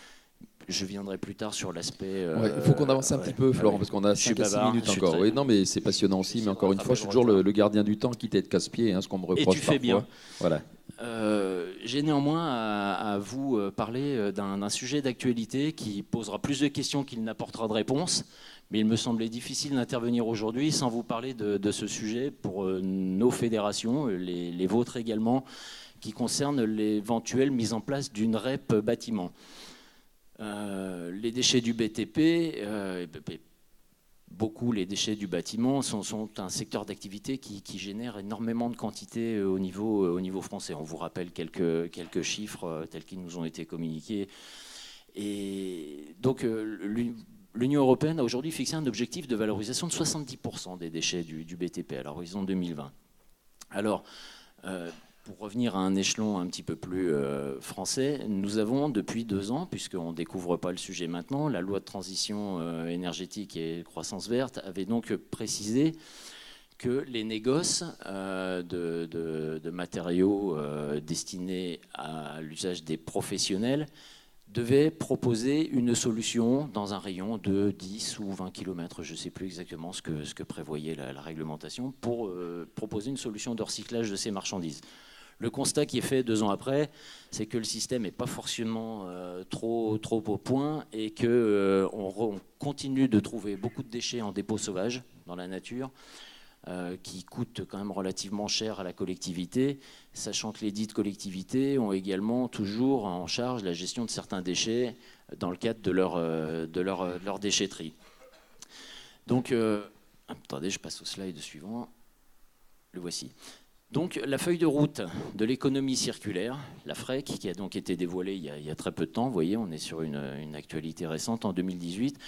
G: Je viendrai plus tard sur l'aspect...
A: il faut qu'on avance un petit peu, Florent, parce qu'on a 5 à 6 minutes encore. Oui, non, mais c'est passionnant aussi, mais encore une fois, je suis toujours le gardien du temps, quitte à être casse-pied, ce qu'on me reproche parfois.
G: Et tu fais bien.
A: Voilà.
G: J'ai néanmoins à vous parler d'un sujet d'actualité qui posera plus de questions qu'il n'apportera de réponses, mais il me semblait difficile d'intervenir aujourd'hui sans vous parler de ce sujet pour nos fédérations, les vôtres également, qui concerne l'éventuelle mise en place d'une REP bâtiment. Les déchets du BTP, beaucoup les déchets du bâtiment sont un secteur d'activité qui génère énormément de quantité au niveau français. On vous rappelle quelques chiffres tels qu'ils nous ont été communiqués. Et donc l'Union européenne a aujourd'hui fixé un objectif de valorisation de 70% des déchets du BTP à l'horizon 2020. Alors, pour revenir à un échelon un petit peu plus français, nous avons depuis 2 ans, puisqu'on ne découvre pas le sujet maintenant, la loi de transition énergétique et croissance verte avait donc précisé que les négoces de matériaux destinés à l'usage des professionnels devaient proposer une solution dans un rayon de 10 ou 20 km, je ne sais plus exactement ce que prévoyait la réglementation, pour proposer une solution de recyclage de ces marchandises. Le constat qui est fait 2 ans après, c'est que le système n'est pas forcément trop au point et qu'on continue de trouver beaucoup de déchets en dépôt sauvage dans la nature qui coûtent quand même relativement cher à la collectivité, sachant que les dites collectivités ont également toujours en charge la gestion de certains déchets dans le cadre de leur déchetterie. Donc, attendez, je passe au slide suivant. Le voici. Donc la feuille de route de l'économie circulaire, la FREC, qui a donc été dévoilée il y a très peu de temps, vous voyez, on est sur une actualité récente en 2018,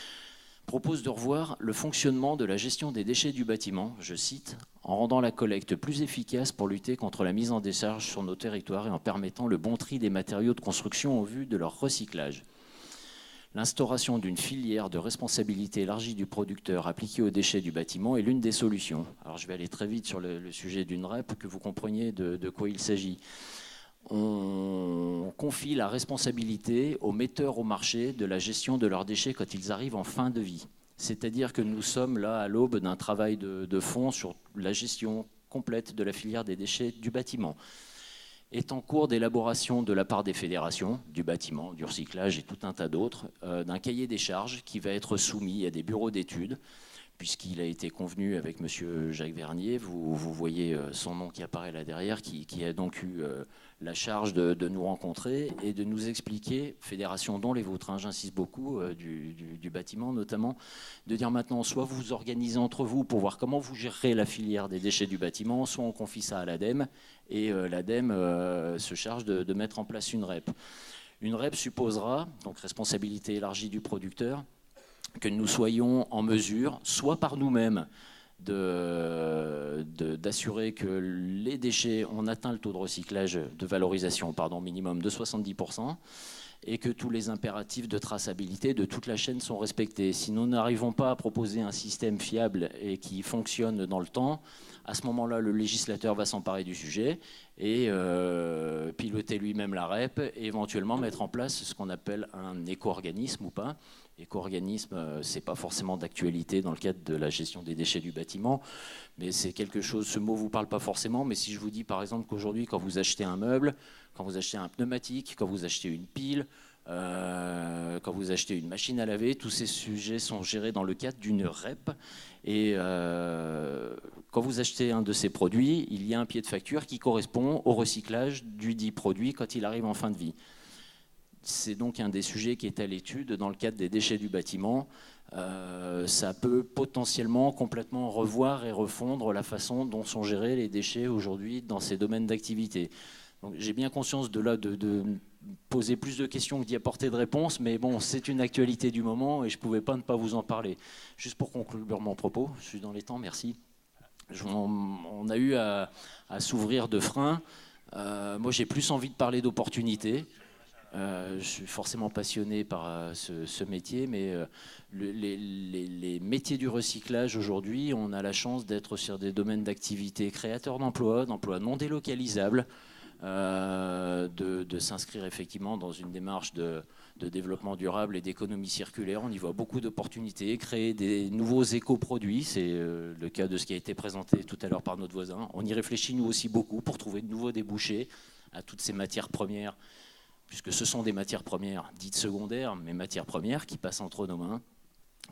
G: propose de revoir le fonctionnement de la gestion des déchets du bâtiment, je cite, en rendant la collecte plus efficace pour lutter contre la mise en décharge sur nos territoires et en permettant le bon tri des matériaux de construction en vue de leur recyclage. L'instauration d'une filière de responsabilité élargie du producteur appliquée aux déchets du bâtiment est l'une des solutions. Alors je vais aller très vite sur le sujet d'une REP, que vous compreniez de quoi il s'agit. On confie la responsabilité aux metteurs au marché de la gestion de leurs déchets quand ils arrivent en fin de vie. C'est-à-dire que nous sommes là à l'aube d'un travail de fond sur la gestion complète de la filière des déchets du bâtiment. est en cours d'élaboration de la part des fédérations, du bâtiment, du recyclage et tout un tas d'autres, d'un cahier des charges qui va être soumis à des bureaux d'études, puisqu'il a été convenu avec M. Jacques Vernier, vous voyez son nom qui apparaît là derrière, qui a donc eu la charge de nous rencontrer et de nous expliquer, fédération dont les vôtres, hein, j'insiste beaucoup, du bâtiment notamment, de dire maintenant, soit vous vous organisez entre vous pour voir comment vous gérerez la filière des déchets du bâtiment, soit on confie ça à l'ADEME, et l'ADEME se charge de mettre en place une REP. Une REP supposera, donc responsabilité élargie du producteur, que nous soyons en mesure, soit par nous-mêmes, d'assurer que les déchets ont atteint le taux de recyclage, de valorisation, minimum de 70%, et que tous les impératifs de traçabilité de toute la chaîne sont respectés. Si nous n'arrivons pas à proposer un système fiable et qui fonctionne dans le temps, à ce moment-là, le législateur va s'emparer du sujet et piloter lui-même la REP et éventuellement mettre en place ce qu'on appelle un éco-organisme ou pas. Éco-organisme, ce n'est pas forcément d'actualité dans le cadre de la gestion des déchets du bâtiment, mais c'est quelque chose, ce mot ne vous parle pas forcément, mais si je vous dis par exemple qu'aujourd'hui, quand vous achetez un meuble, quand vous achetez un pneumatique, quand vous achetez une pile, quand vous achetez une machine à laver, tous ces sujets sont gérés dans le cadre d'une REP. Et quand vous achetez un de ces produits, il y a un pied de facture qui correspond au recyclage du dit produit quand il arrive en fin de vie. C'est donc un des sujets qui est à l'étude dans le cadre des déchets du bâtiment. Ça peut potentiellement complètement revoir et refondre la façon dont sont gérés les déchets aujourd'hui dans ces domaines d'activité. Donc, j'ai bien conscience de poser plus de questions que d'y apporter de réponses, mais bon, c'est une actualité du moment et je ne pouvais pas ne pas vous en parler. Juste pour conclure mon propos, je suis dans les temps, merci. On a eu à s'ouvrir de freins. Moi, j'ai plus envie de parler d'opportunités. Je suis forcément passionné par ce métier, mais les métiers du recyclage aujourd'hui, on a la chance d'être sur des domaines d'activité créateurs d'emplois non délocalisables, de s'inscrire effectivement dans une démarche de développement durable et d'économie circulaire. On y voit beaucoup d'opportunités, créer des nouveaux éco-produits, c'est le cas de ce qui a été présenté tout à l'heure par notre voisin. On y réfléchit nous aussi beaucoup pour trouver de nouveaux débouchés à toutes ces matières premières, puisque ce sont des matières premières dites secondaires, mais matières premières qui passent entre nos mains.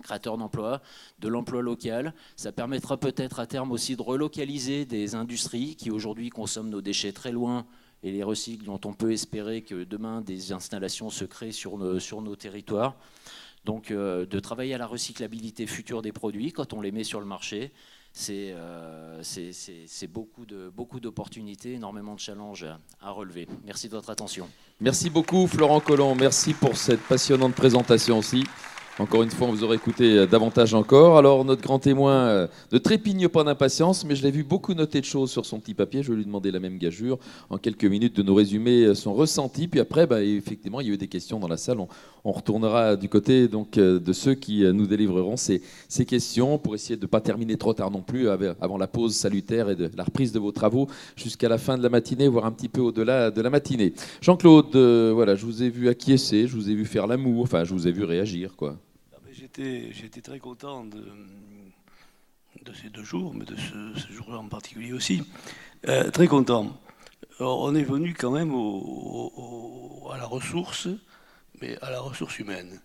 G: Créateurs d'emplois, de l'emploi local. Ça permettra peut-être à terme aussi de relocaliser des industries qui aujourd'hui consomment nos déchets très loin et les recyclent, dont on peut espérer que demain des installations se créent sur nos territoires. Donc de travailler à la recyclabilité future des produits quand on les met sur le marché. C'est beaucoup d'opportunités, énormément de challenges à relever. Merci de votre attention.
A: Merci beaucoup Florent Collomb, merci pour cette passionnante présentation aussi. Encore une fois, on vous aurait écouté davantage encore. Alors, notre grand témoin ne trépigne pas d'impatience, mais je l'ai vu beaucoup noter de choses sur son petit papier. Je vais lui demander la même gageure en quelques minutes de nous résumer son ressenti. Puis après, effectivement, il y a eu des questions dans la salle. On retournera du côté donc, de ceux qui nous délivreront ces questions pour essayer de ne pas terminer trop tard non plus avant la pause salutaire et de la reprise de vos travaux jusqu'à la fin de la matinée, voire un petit peu au-delà de la matinée. Jean-Claude, voilà, je vous ai vu acquiescer, je vous ai vu faire l'amour, enfin, je vous ai vu réagir, quoi.
H: J'étais très content de ces 2 jours, mais de ce jour-là en particulier aussi. Très content. Alors, on est venu quand même à la ressource, mais à la ressource humaine.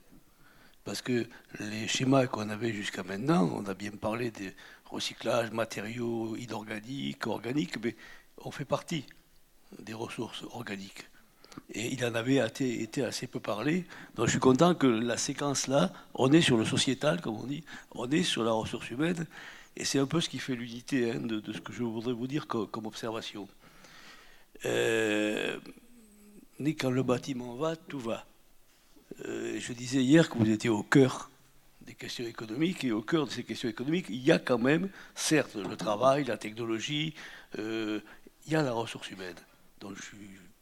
H: Parce que les schémas qu'on avait jusqu'à maintenant, on a bien parlé des recyclages, matériaux inorganiques, organiques, mais on fait partie des ressources organiques. Et il en avait été assez peu parlé. Donc je suis content que la séquence-là, on est sur le sociétal, comme on dit, on est sur la ressource humaine, et c'est un peu ce qui fait l'unité de ce que je voudrais vous dire comme observation. Mais quand le bâtiment va, tout va. Je disais hier que vous étiez au cœur des questions économiques, et au cœur de ces questions économiques, il y a quand même, certes, le travail, la technologie, il y a la ressource humaine. Donc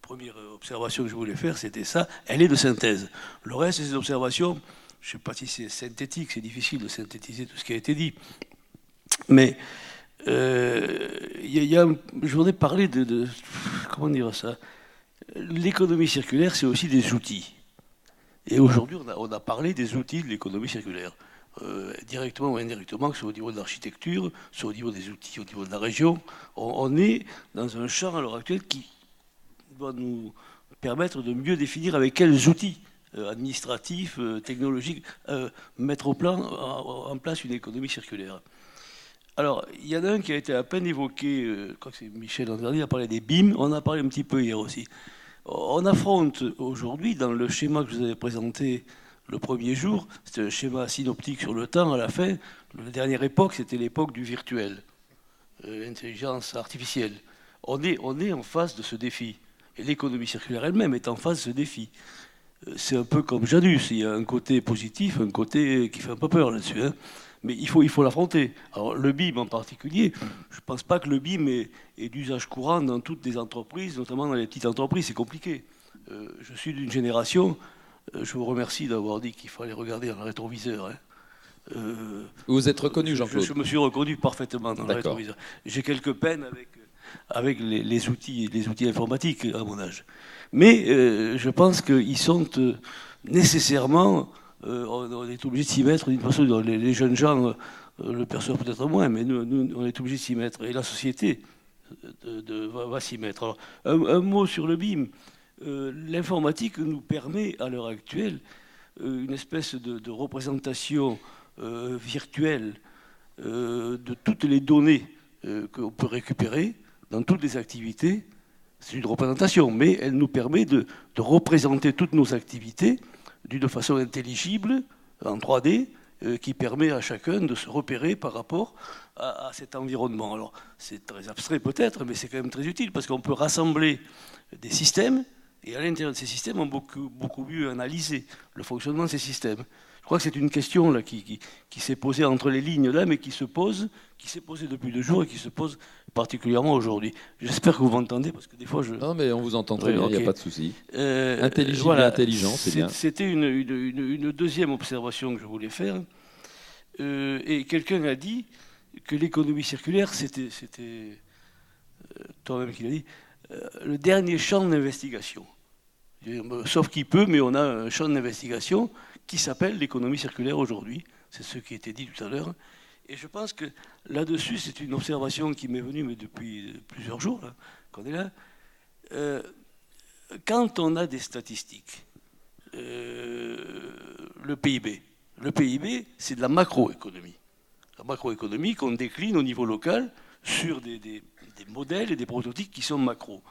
H: première observation que je voulais faire, c'était ça. Elle est de synthèse. Le reste de ces observations, je ne sais pas si c'est synthétique, c'est difficile de synthétiser tout ce qui a été dit. Mais je voudrais parler de comment dire ça. L'économie circulaire, c'est aussi des outils. Et aujourd'hui, on a parlé des outils de l'économie circulaire. Directement ou indirectement, que ce soit au niveau de l'architecture, soit au niveau des outils, au niveau de la région. On est dans un champ à l'heure actuelle qui doit nous permettre de mieux définir avec quels outils administratifs, technologiques, mettre en place une économie circulaire. Alors, il y en a un qui a été à peine évoqué, je crois que c'est Michel Anderdy, il a parlé des BIM, on en a parlé un petit peu hier aussi. On affronte aujourd'hui, dans le schéma que je vous avais présenté le premier jour, c'était un schéma synoptique sur le temps à la fin, la dernière époque, c'était l'époque du virtuel, l'intelligence artificielle. On est en face de ce défi. Et l'économie circulaire elle-même est en face de ce défi. C'est un peu comme Janus, il y a un côté positif, un côté qui fait un peu peur là-dessus. Hein. Mais il faut l'affronter. Alors le BIM en particulier, je ne pense pas que le BIM est d'usage courant dans toutes les entreprises, notamment dans les petites entreprises, c'est compliqué. Je suis d'une génération, je vous remercie d'avoir dit qu'il fallait regarder dans le rétroviseur. Hein.
A: Vous êtes reconnu, Jean-Claude?
H: Je me suis reconnu parfaitement dans le rétroviseur. J'ai quelques peines avec les outils informatiques à mon âge. Mais je pense qu'ils sont nécessairement... on est obligé de s'y mettre d'une façon. Les jeunes gens le perçoivent peut-être moins, mais nous, on est obligé de s'y mettre. Et la société va s'y mettre. Alors, un mot sur le BIM. L'informatique nous permet, à l'heure actuelle, une espèce de représentation virtuelle de toutes les données qu'on peut récupérer dans toutes les activités. C'est une représentation, mais elle nous permet de représenter toutes nos activités d'une façon intelligible, en 3D, qui permet à chacun de se repérer par rapport à cet environnement. Alors, c'est très abstrait peut-être, mais c'est quand même très utile, parce qu'on peut rassembler des systèmes, et à l'intérieur de ces systèmes, on peut beaucoup mieux analyser le fonctionnement de ces systèmes. Je crois que c'est une question là, qui s'est posée entre les lignes, là, mais qui s'est posée depuis 2 jours et qui se pose particulièrement aujourd'hui. J'espère que vous m'entendez, parce que des fois je...
A: Non, mais on vous entend très bien, il n'y a pas de souci. Intelligible
H: voilà,
A: et intelligent, c'est bien.
H: C'était une deuxième observation que je voulais faire. Et quelqu'un a dit que l'économie circulaire, c'était toi-même qui l'as dit, le dernier champ d'investigation. Sauf qu'il peut, mais on a un champ d'investigation qui s'appelle l'économie circulaire aujourd'hui. C'est ce qui a été dit tout à l'heure. Et je pense que là-dessus, c'est une observation qui m'est venue mais depuis plusieurs jours là, qu'on est là. Quand on a des statistiques, le PIB, c'est de la macroéconomie. La macroéconomie qu'on décline au niveau local sur des modèles et des prototypes qui sont macro.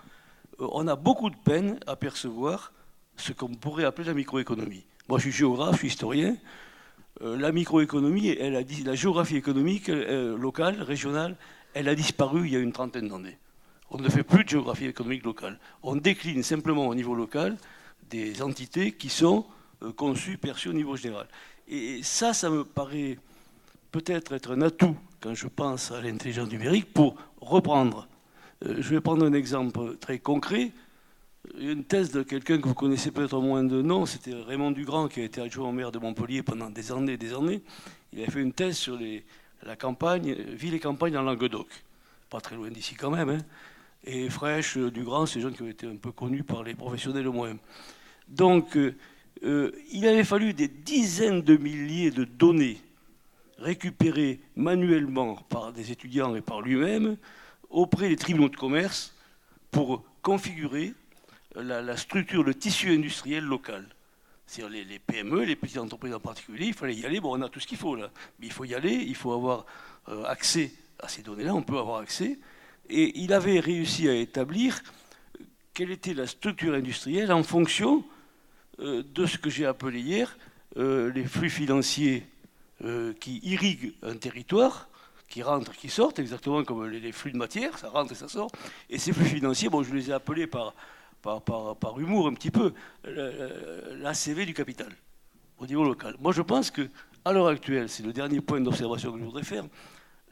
H: On a beaucoup de peine à percevoir ce qu'on pourrait appeler la microéconomie. Moi, je suis géographe, je suis historien. La microéconomie, la géographie économique locale, régionale, elle a disparu il y a une 30aine d'années. On ne fait plus de géographie économique locale. On décline simplement au niveau local des entités qui sont conçues, perçues au niveau général. Et ça me paraît peut-être être un atout quand je pense à l'intelligence numérique pour reprendre. Je vais prendre un exemple très concret. Il y a une thèse de quelqu'un que vous connaissez peut-être moins de nom, c'était Raymond Dugrand, qui a été adjoint au maire de Montpellier pendant des années et des années. Il a fait une thèse sur la campagne, ville et campagne en Languedoc. Pas très loin d'ici quand même. Hein. Et Frêche, Dugrand, c'est des gens qui ont été un peu connus par les professionnels au moins. Donc, il avait fallu des dizaines de milliers de données récupérées manuellement par des étudiants et par lui-même auprès des tribunaux de commerce pour configurer la structure, le tissu industriel local. C'est-à-dire les PME, les petites entreprises en particulier, il fallait y aller. Bon, on a tout ce qu'il faut là, mais il faut y aller, il faut avoir accès à ces données-là, on peut avoir accès. Et il avait réussi à établir quelle était la structure industrielle en fonction de ce que j'ai appelé hier les flux financiers qui irriguent un territoire, qui rentrent, qui sortent, exactement comme les flux de matière, ça rentre et ça sort. Et ces flux financiers, bon, je les ai appelés par humour un petit peu, l'ACV du capital, au niveau local. Moi, je pense qu'à l'heure actuelle, c'est le dernier point d'observation que je voudrais faire,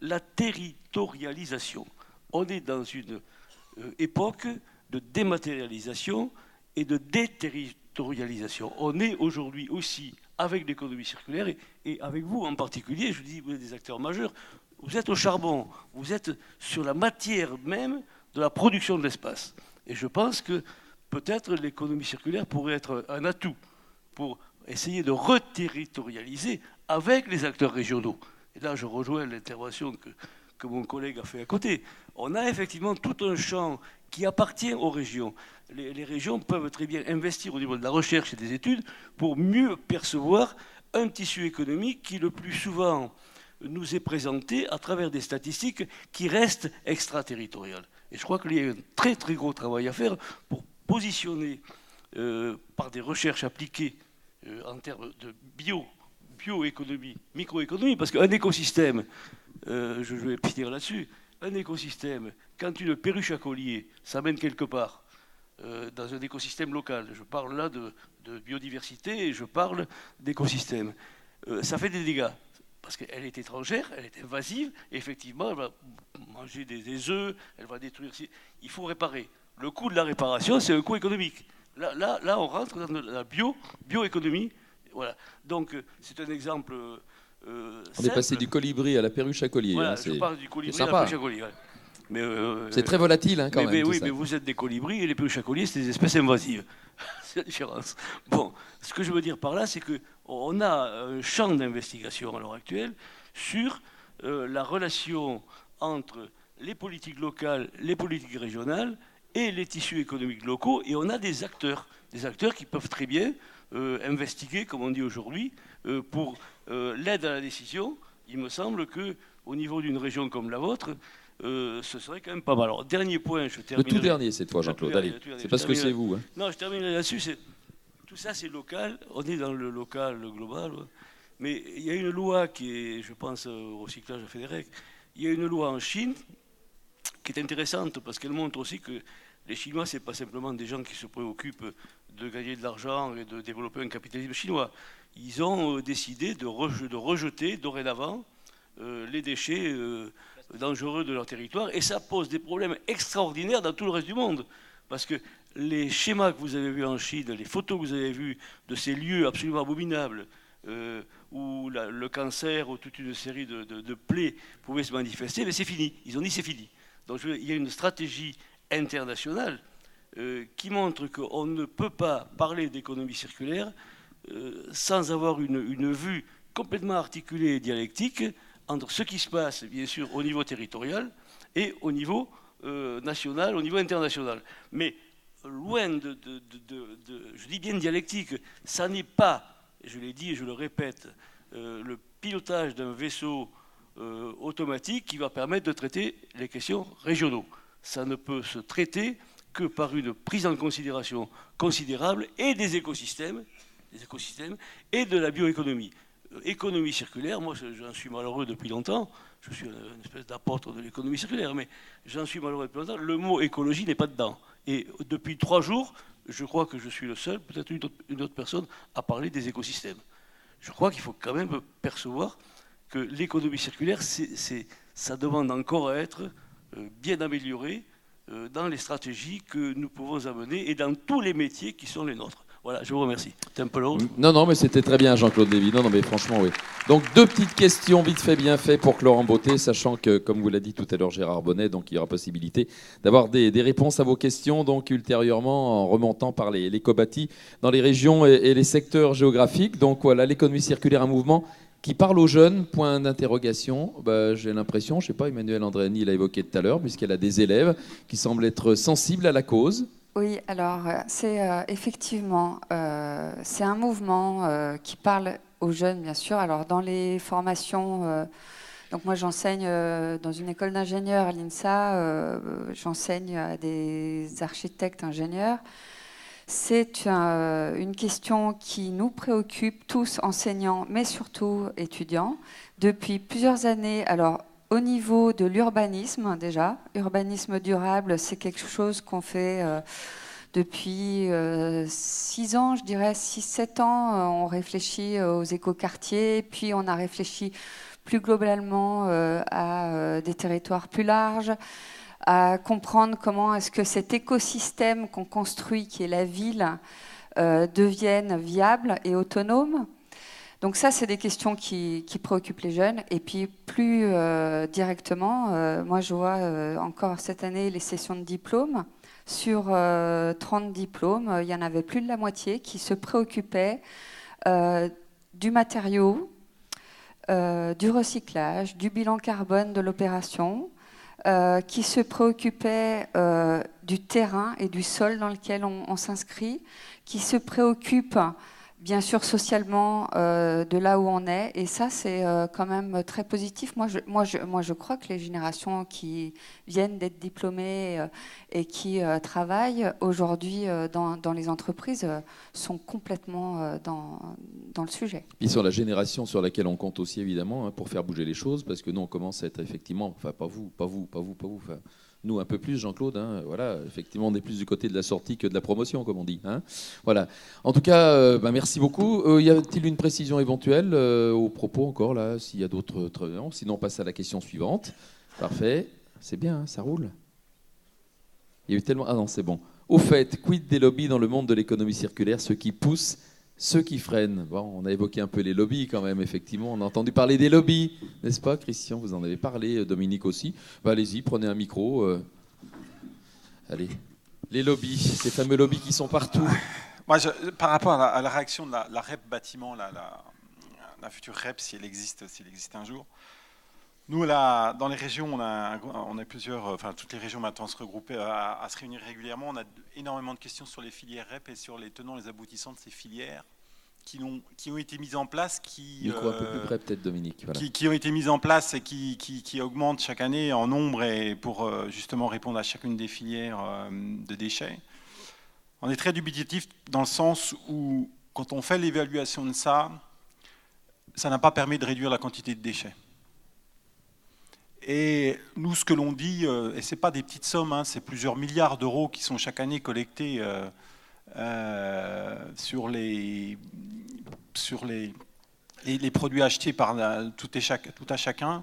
H: la territorialisation. On est dans une époque de dématérialisation et de déterritorialisation. On est aujourd'hui aussi avec l'économie circulaire et avec vous en particulier, je dis, vous êtes des acteurs majeurs, vous êtes au charbon, vous êtes sur la matière même de la production de l'espace. Et je pense que peut-être l'économie circulaire pourrait être un atout pour essayer de reterritorialiser avec les acteurs régionaux. Et là, je rejoins l'intervention que que mon collègue a fait à côté. On a effectivement tout un champ qui appartient aux régions. Les régions peuvent très bien investir au niveau de la recherche et des études pour mieux percevoir un tissu économique qui le plus souvent nous est présenté à travers des statistiques qui restent extraterritoriales. Et je crois qu'il y a un très très gros travail à faire pour positionner par des recherches appliquées en termes de bioéconomie, microéconomie, parce qu'un écosystème, je vais finir là-dessus, un écosystème, quand une perruche à collier s'amène quelque part, dans un écosystème local, je parle là de biodiversité et je parle d'écosystème, ça fait des dégâts. Parce qu'elle est étrangère, elle est invasive, et effectivement, elle va manger des œufs, elle va détruire. Il faut réparer. Le coût de la réparation, c'est un coût économique. Là, on rentre dans la bioéconomie. Voilà. Donc, c'est un exemple.
A: On est passé du colibri à la perruche à collier.
H: Voilà,
A: hein,
H: je parle du colibri à la perruche à collier. Ouais.
A: C'est très volatile, hein, quand même.
H: Oui, mais vous êtes des colibris et les perruches à collier, c'est des espèces invasives. C'est la différence. Bon, ce que je veux dire par là, c'est qu'on a un champ d'investigation à l'heure actuelle sur la relation entre les politiques locales, les politiques régionales et les tissus économiques locaux. Et on a des acteurs qui peuvent très bien investiguer, comme on dit aujourd'hui, pour l'aide à la décision. Il me semble qu'au niveau d'une région comme la vôtre, ce serait quand même pas mal. Alors, dernier point, je termine.
A: Le tout dernier cette fois, Jean-Claude. Allez, c'est parce que c'est vous. Hein.
H: Non, je termine là-dessus. Tout ça, c'est local. On est dans le local, le global. Ouais. Mais il y a une loi qui est, je pense au recyclage à Fédérec, il y a une loi en Chine qui est intéressante parce qu'elle montre aussi que les Chinois, ce n'est pas simplement des gens qui se préoccupent de gagner de l'argent et de développer un capitalisme chinois. Ils ont décidé de rejeter dorénavant les déchets dangereux de leur territoire, et ça pose des problèmes extraordinaires dans tout le reste du monde, parce que les schémas que vous avez vus en Chine, les photos que vous avez vues de ces lieux absolument abominables, où le cancer ou toute une série de plaies pouvaient se manifester, mais c'est fini, ils ont dit c'est fini. Donc il y a une stratégie internationale qui montre qu'on ne peut pas parler d'économie circulaire sans avoir une vue complètement articulée et dialectique entre ce qui se passe, bien sûr, au niveau territorial et au niveau national, au niveau international. Mais loin je dis bien dialectique, ça n'est pas, je l'ai dit et je le répète, le pilotage d'un vaisseau automatique qui va permettre de traiter les questions régionaux. Ça ne peut se traiter que par une prise en considération considérable et des écosystèmes et de la bioéconomie. Économie circulaire, moi j'en suis malheureux depuis longtemps, je suis une espèce d'apôtre de l'économie circulaire, mais j'en suis malheureux depuis longtemps, le mot écologie n'est pas dedans. Et depuis 3 jours, je crois que je suis le seul, peut-être une autre personne, à parler des écosystèmes. Je crois qu'il faut quand même percevoir que l'économie circulaire, ça demande encore à être bien amélioré dans les stratégies que nous pouvons amener et dans tous les métiers qui sont les nôtres. Voilà, je vous remercie. C'était un peu long.
A: Non, mais c'était très bien, Jean-Claude Lévy. Non, mais franchement, oui. Donc, 2 petites questions vite fait, bien fait pour Laurent Beauté, sachant que, comme vous l'a dit tout à l'heure Gérard Bonnet, donc il y aura possibilité d'avoir des réponses à vos questions, donc ultérieurement en remontant par les co-bâtis dans les régions et les secteurs géographiques. Donc voilà, l'économie circulaire, un mouvement qui parle aux jeunes, point d'interrogation. J'ai l'impression, je ne sais pas, Emmanuelle Andréani l'a évoqué tout à l'heure, puisqu'elle a des élèves qui semblent être sensibles à la cause.
C: Oui, alors c'est effectivement, c'est un mouvement qui parle aux jeunes, bien sûr. Alors dans les formations, donc moi j'enseigne dans une école d'ingénieurs à l'INSA, j'enseigne à des architectes ingénieurs. C'est une question qui nous préoccupe tous, enseignants, mais surtout étudiants, depuis plusieurs années. Alors, au niveau de l'urbanisme, déjà, urbanisme durable, c'est quelque chose qu'on fait depuis 6 ans, je dirais, 6-7 ans. On réfléchit aux écoquartiers, puis on a réfléchi plus globalement à des territoires plus larges, à comprendre comment est-ce que cet écosystème qu'on construit, qui est la ville, devienne viable et autonome. Donc ça, c'est des questions qui préoccupent les jeunes. Et puis plus directement, moi je vois encore cette année les sessions de diplôme. Sur 30 diplômes, il y en avait plus de la moitié qui se préoccupaient du matériau, du recyclage, du bilan carbone de l'opération, qui se préoccupait du terrain et du sol dans lequel on s'inscrit, qui se préoccupe bien sûr socialement de là où on est, et ça c'est quand même très positif. Moi je crois que les générations qui viennent d'être diplômées et qui travaillent aujourd'hui dans les entreprises sont complètement dans le sujet.
A: Puis sur la génération sur laquelle on compte aussi évidemment pour faire bouger les choses, parce que nous on commence à être effectivement, enfin pas vous, enfin, nous un peu plus, Jean-Claude, hein, voilà, effectivement on est plus du côté de la sortie que de la promotion, comme on dit. Hein, voilà. En tout cas, merci beaucoup. Y a-t-il une précision éventuelle au propos encore là, s'il y a d'autres non, sinon on passe à la question suivante. Parfait, c'est bien, hein, ça roule. Il y a eu tellement... Ah non, c'est bon. Au fait, quid des lobbies dans le monde de l'économie circulaire, ceux qui poussent, ceux qui freinent. Bon, on a évoqué un peu les lobbies quand même, effectivement. On a entendu parler des lobbies, n'est-ce pas, Christian? Vous en avez parlé, Dominique aussi. Allez-y, prenez un micro. Allez, les lobbies, ces fameux lobbies qui sont partout.
B: Moi, par rapport à la réaction de la REP bâtiment, la future REP, si elle existe un jour, nous, là, dans les régions, on a plusieurs, enfin toutes les régions maintenant se regrouper, à se réunir régulièrement. On a énormément de questions sur les filières REP et sur les tenants, les aboutissants de ces filières qui ont été mises en place,
A: Micro un peu plus près peut-être, Dominique. Voilà.
B: Qui ont été mises en place et qui augmentent chaque année en nombre et pour justement répondre à chacune des filières de déchets. On est très dubitatif dans le sens où, quand on fait l'évaluation de ça n'a pas permis de réduire la quantité de déchets. Et nous, ce que l'on dit, et ce n'est pas des petites sommes, hein, c'est plusieurs milliards d'euros qui sont chaque année collectés sur les produits achetés par tout à chacun.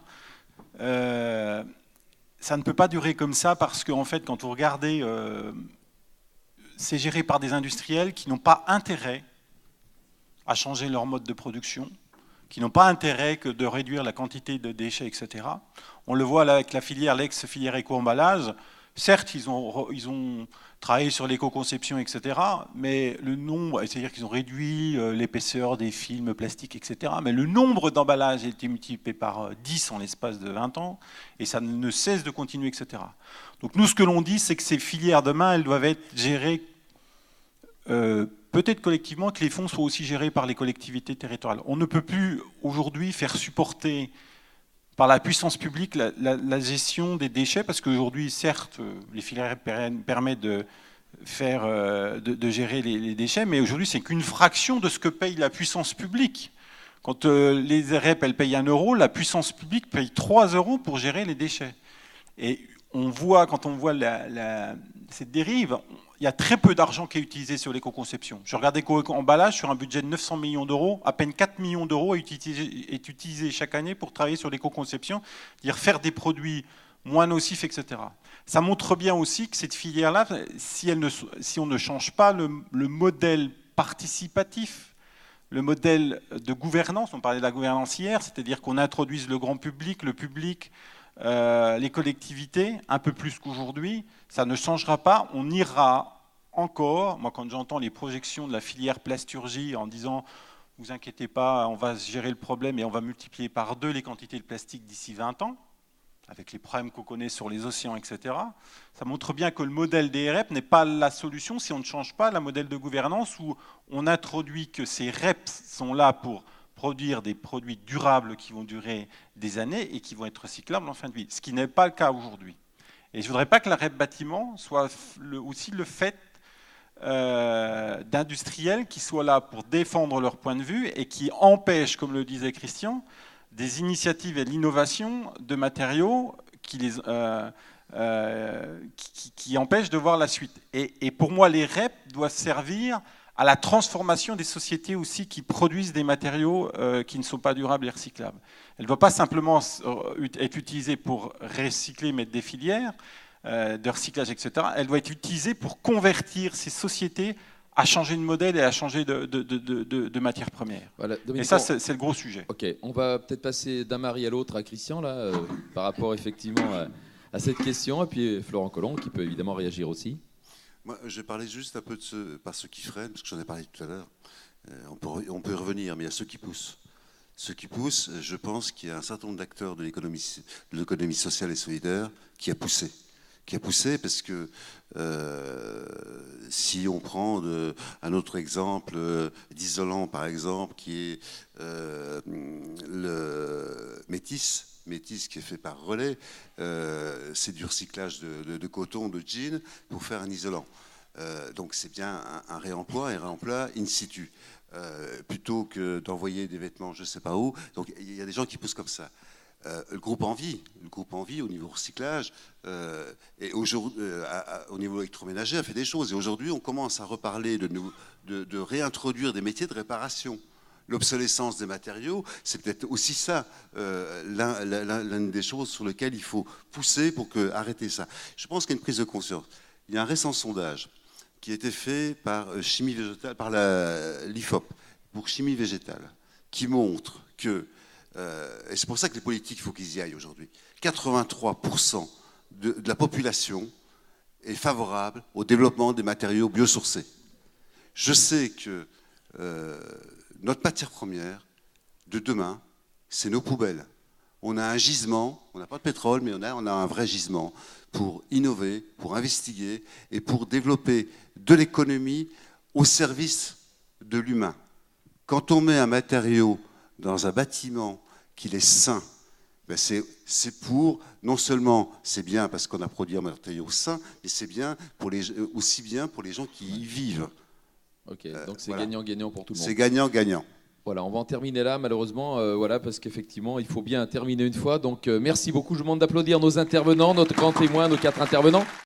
B: Ça ne peut pas durer comme ça parce qu'en fait, quand vous regardez, c'est géré par des industriels qui n'ont pas intérêt à changer leur mode de production, qui n'ont pas intérêt que de réduire la quantité de déchets, etc. On le voit là avec la filière, l'ex-filière éco-emballage. Certes, ils ont travaillé sur l'éco-conception, etc. Mais le nombre, c'est-à-dire qu'ils ont réduit l'épaisseur des films plastiques, etc. Mais le nombre d'emballages a été multiplié par 10 en l'espace de 20 ans, et ça ne cesse de continuer, etc. Donc nous, ce que l'on dit, c'est que ces filières demain, elles doivent être gérées peut-être collectivement, que les fonds soient aussi gérés par les collectivités territoriales. On ne peut plus aujourd'hui faire supporter par la puissance publique la gestion des déchets, parce qu'aujourd'hui, certes, les filières permettent de gérer les déchets, mais aujourd'hui, c'est qu'une fraction de ce que paye la puissance publique. Quand les REP, elles payent 1 euro, la puissance publique paye 3 euros pour gérer les déchets. Et on voit, quand on voit cette dérive, il y a très peu d'argent qui est utilisé sur l'éco-conception. Je regarde l'éco-emballage sur un budget de 900 millions d'euros, à peine 4 millions d'euros est utilisé chaque année pour travailler sur l'éco-conception, c'est-à-dire faire des produits moins nocifs, etc. Ça montre bien aussi que cette filière-là, si on ne change pas le modèle participatif, le modèle de gouvernance, on parlait de la gouvernance hier, c'est-à-dire qu'on introduise le grand public, les collectivités, un peu plus qu'aujourd'hui, ça ne changera pas. On ira encore, moi quand j'entends les projections de la filière plasturgie en disant « vous inquiétez pas, on va gérer le problème et on va multiplier par 2 les quantités de plastique d'ici 20 ans », avec les problèmes qu'on connaît sur les océans, etc., ça montre bien que le modèle des REP n'est pas la solution si on ne change pas le modèle de gouvernance où on introduit que ces REP sont là pour produire des produits durables qui vont durer des années et qui vont être recyclables en fin de vie, ce qui n'est pas le cas aujourd'hui. Et je ne voudrais pas que la REP bâtiment soit aussi le fait d'industriels qui soient là pour défendre leur point de vue et qui empêchent, comme le disait Christian, des initiatives et de l'innovation de matériaux qui empêchent de voir la suite. Et pour moi, les REP doivent servir à la transformation des sociétés aussi qui produisent des matériaux qui ne sont pas durables et recyclables. Elle ne doit pas simplement être utilisée pour recycler, mettre des filières de recyclage, etc. Elle doit être utilisée pour convertir ces sociétés à changer de modèle et à changer de matière première. Voilà, Dominique, et ça, c'est le gros sujet.
A: Ok, on va peut-être passer d'un mari à l'autre à Christian, là, par rapport effectivement à cette question, et puis Florent Collomb, qui peut évidemment réagir aussi.
F: Moi, je parlais juste un peu par ceux qui freinent, parce que j'en ai parlé tout à l'heure. On peut y revenir, mais il y a ceux qui poussent. Ce qui pousse, je pense qu'il y a un certain nombre d'acteurs de l'économie sociale et solidaire qui a poussé. Qui a poussé parce que si on prend un autre exemple d'isolant, par exemple, qui est le Métis qui est fait par Relais, c'est du recyclage de coton, de jean pour faire un isolant. Donc c'est bien un réemploi in situ, plutôt que d'envoyer des vêtements je ne sais pas où. Donc il y a des gens qui poussent comme ça. Le groupe Envie au niveau recyclage et au niveau électroménager a fait des choses. Et aujourd'hui, on commence à reparler de réintroduire des métiers de réparation. L'obsolescence des matériaux, c'est peut-être aussi ça, l'une des choses sur lesquelles il faut pousser pour arrêter ça. Je pense qu'il y a une prise de conscience. Il y a un récent sondage qui a été fait par Chimie Végétale, par l'IFOP, pour Chimie Végétale, qui montre que et c'est pour ça que les politiques, il faut qu'ils y aillent aujourd'hui. 83% de la population est favorable au développement des matériaux biosourcés. Je sais que notre matière première de demain, c'est nos poubelles. On a un gisement, on n'a pas de pétrole, mais on a un vrai gisement pour innover, pour investiguer et pour développer de l'économie au service de l'humain. Quand on met un matériau dans un bâtiment qu'il est sain, ben c'est pour, non seulement c'est bien parce qu'on a produit un matériau sain, mais c'est bien aussi bien pour les gens qui y vivent.
A: Ok, donc c'est gagnant-gagnant pour tout le monde.
F: C'est gagnant-gagnant.
A: Voilà, on va en terminer là, malheureusement, voilà, parce qu'effectivement, il faut bien terminer une fois. Donc merci beaucoup, je vous demande d'applaudir nos intervenants, notre grand témoin, nos 4 intervenants.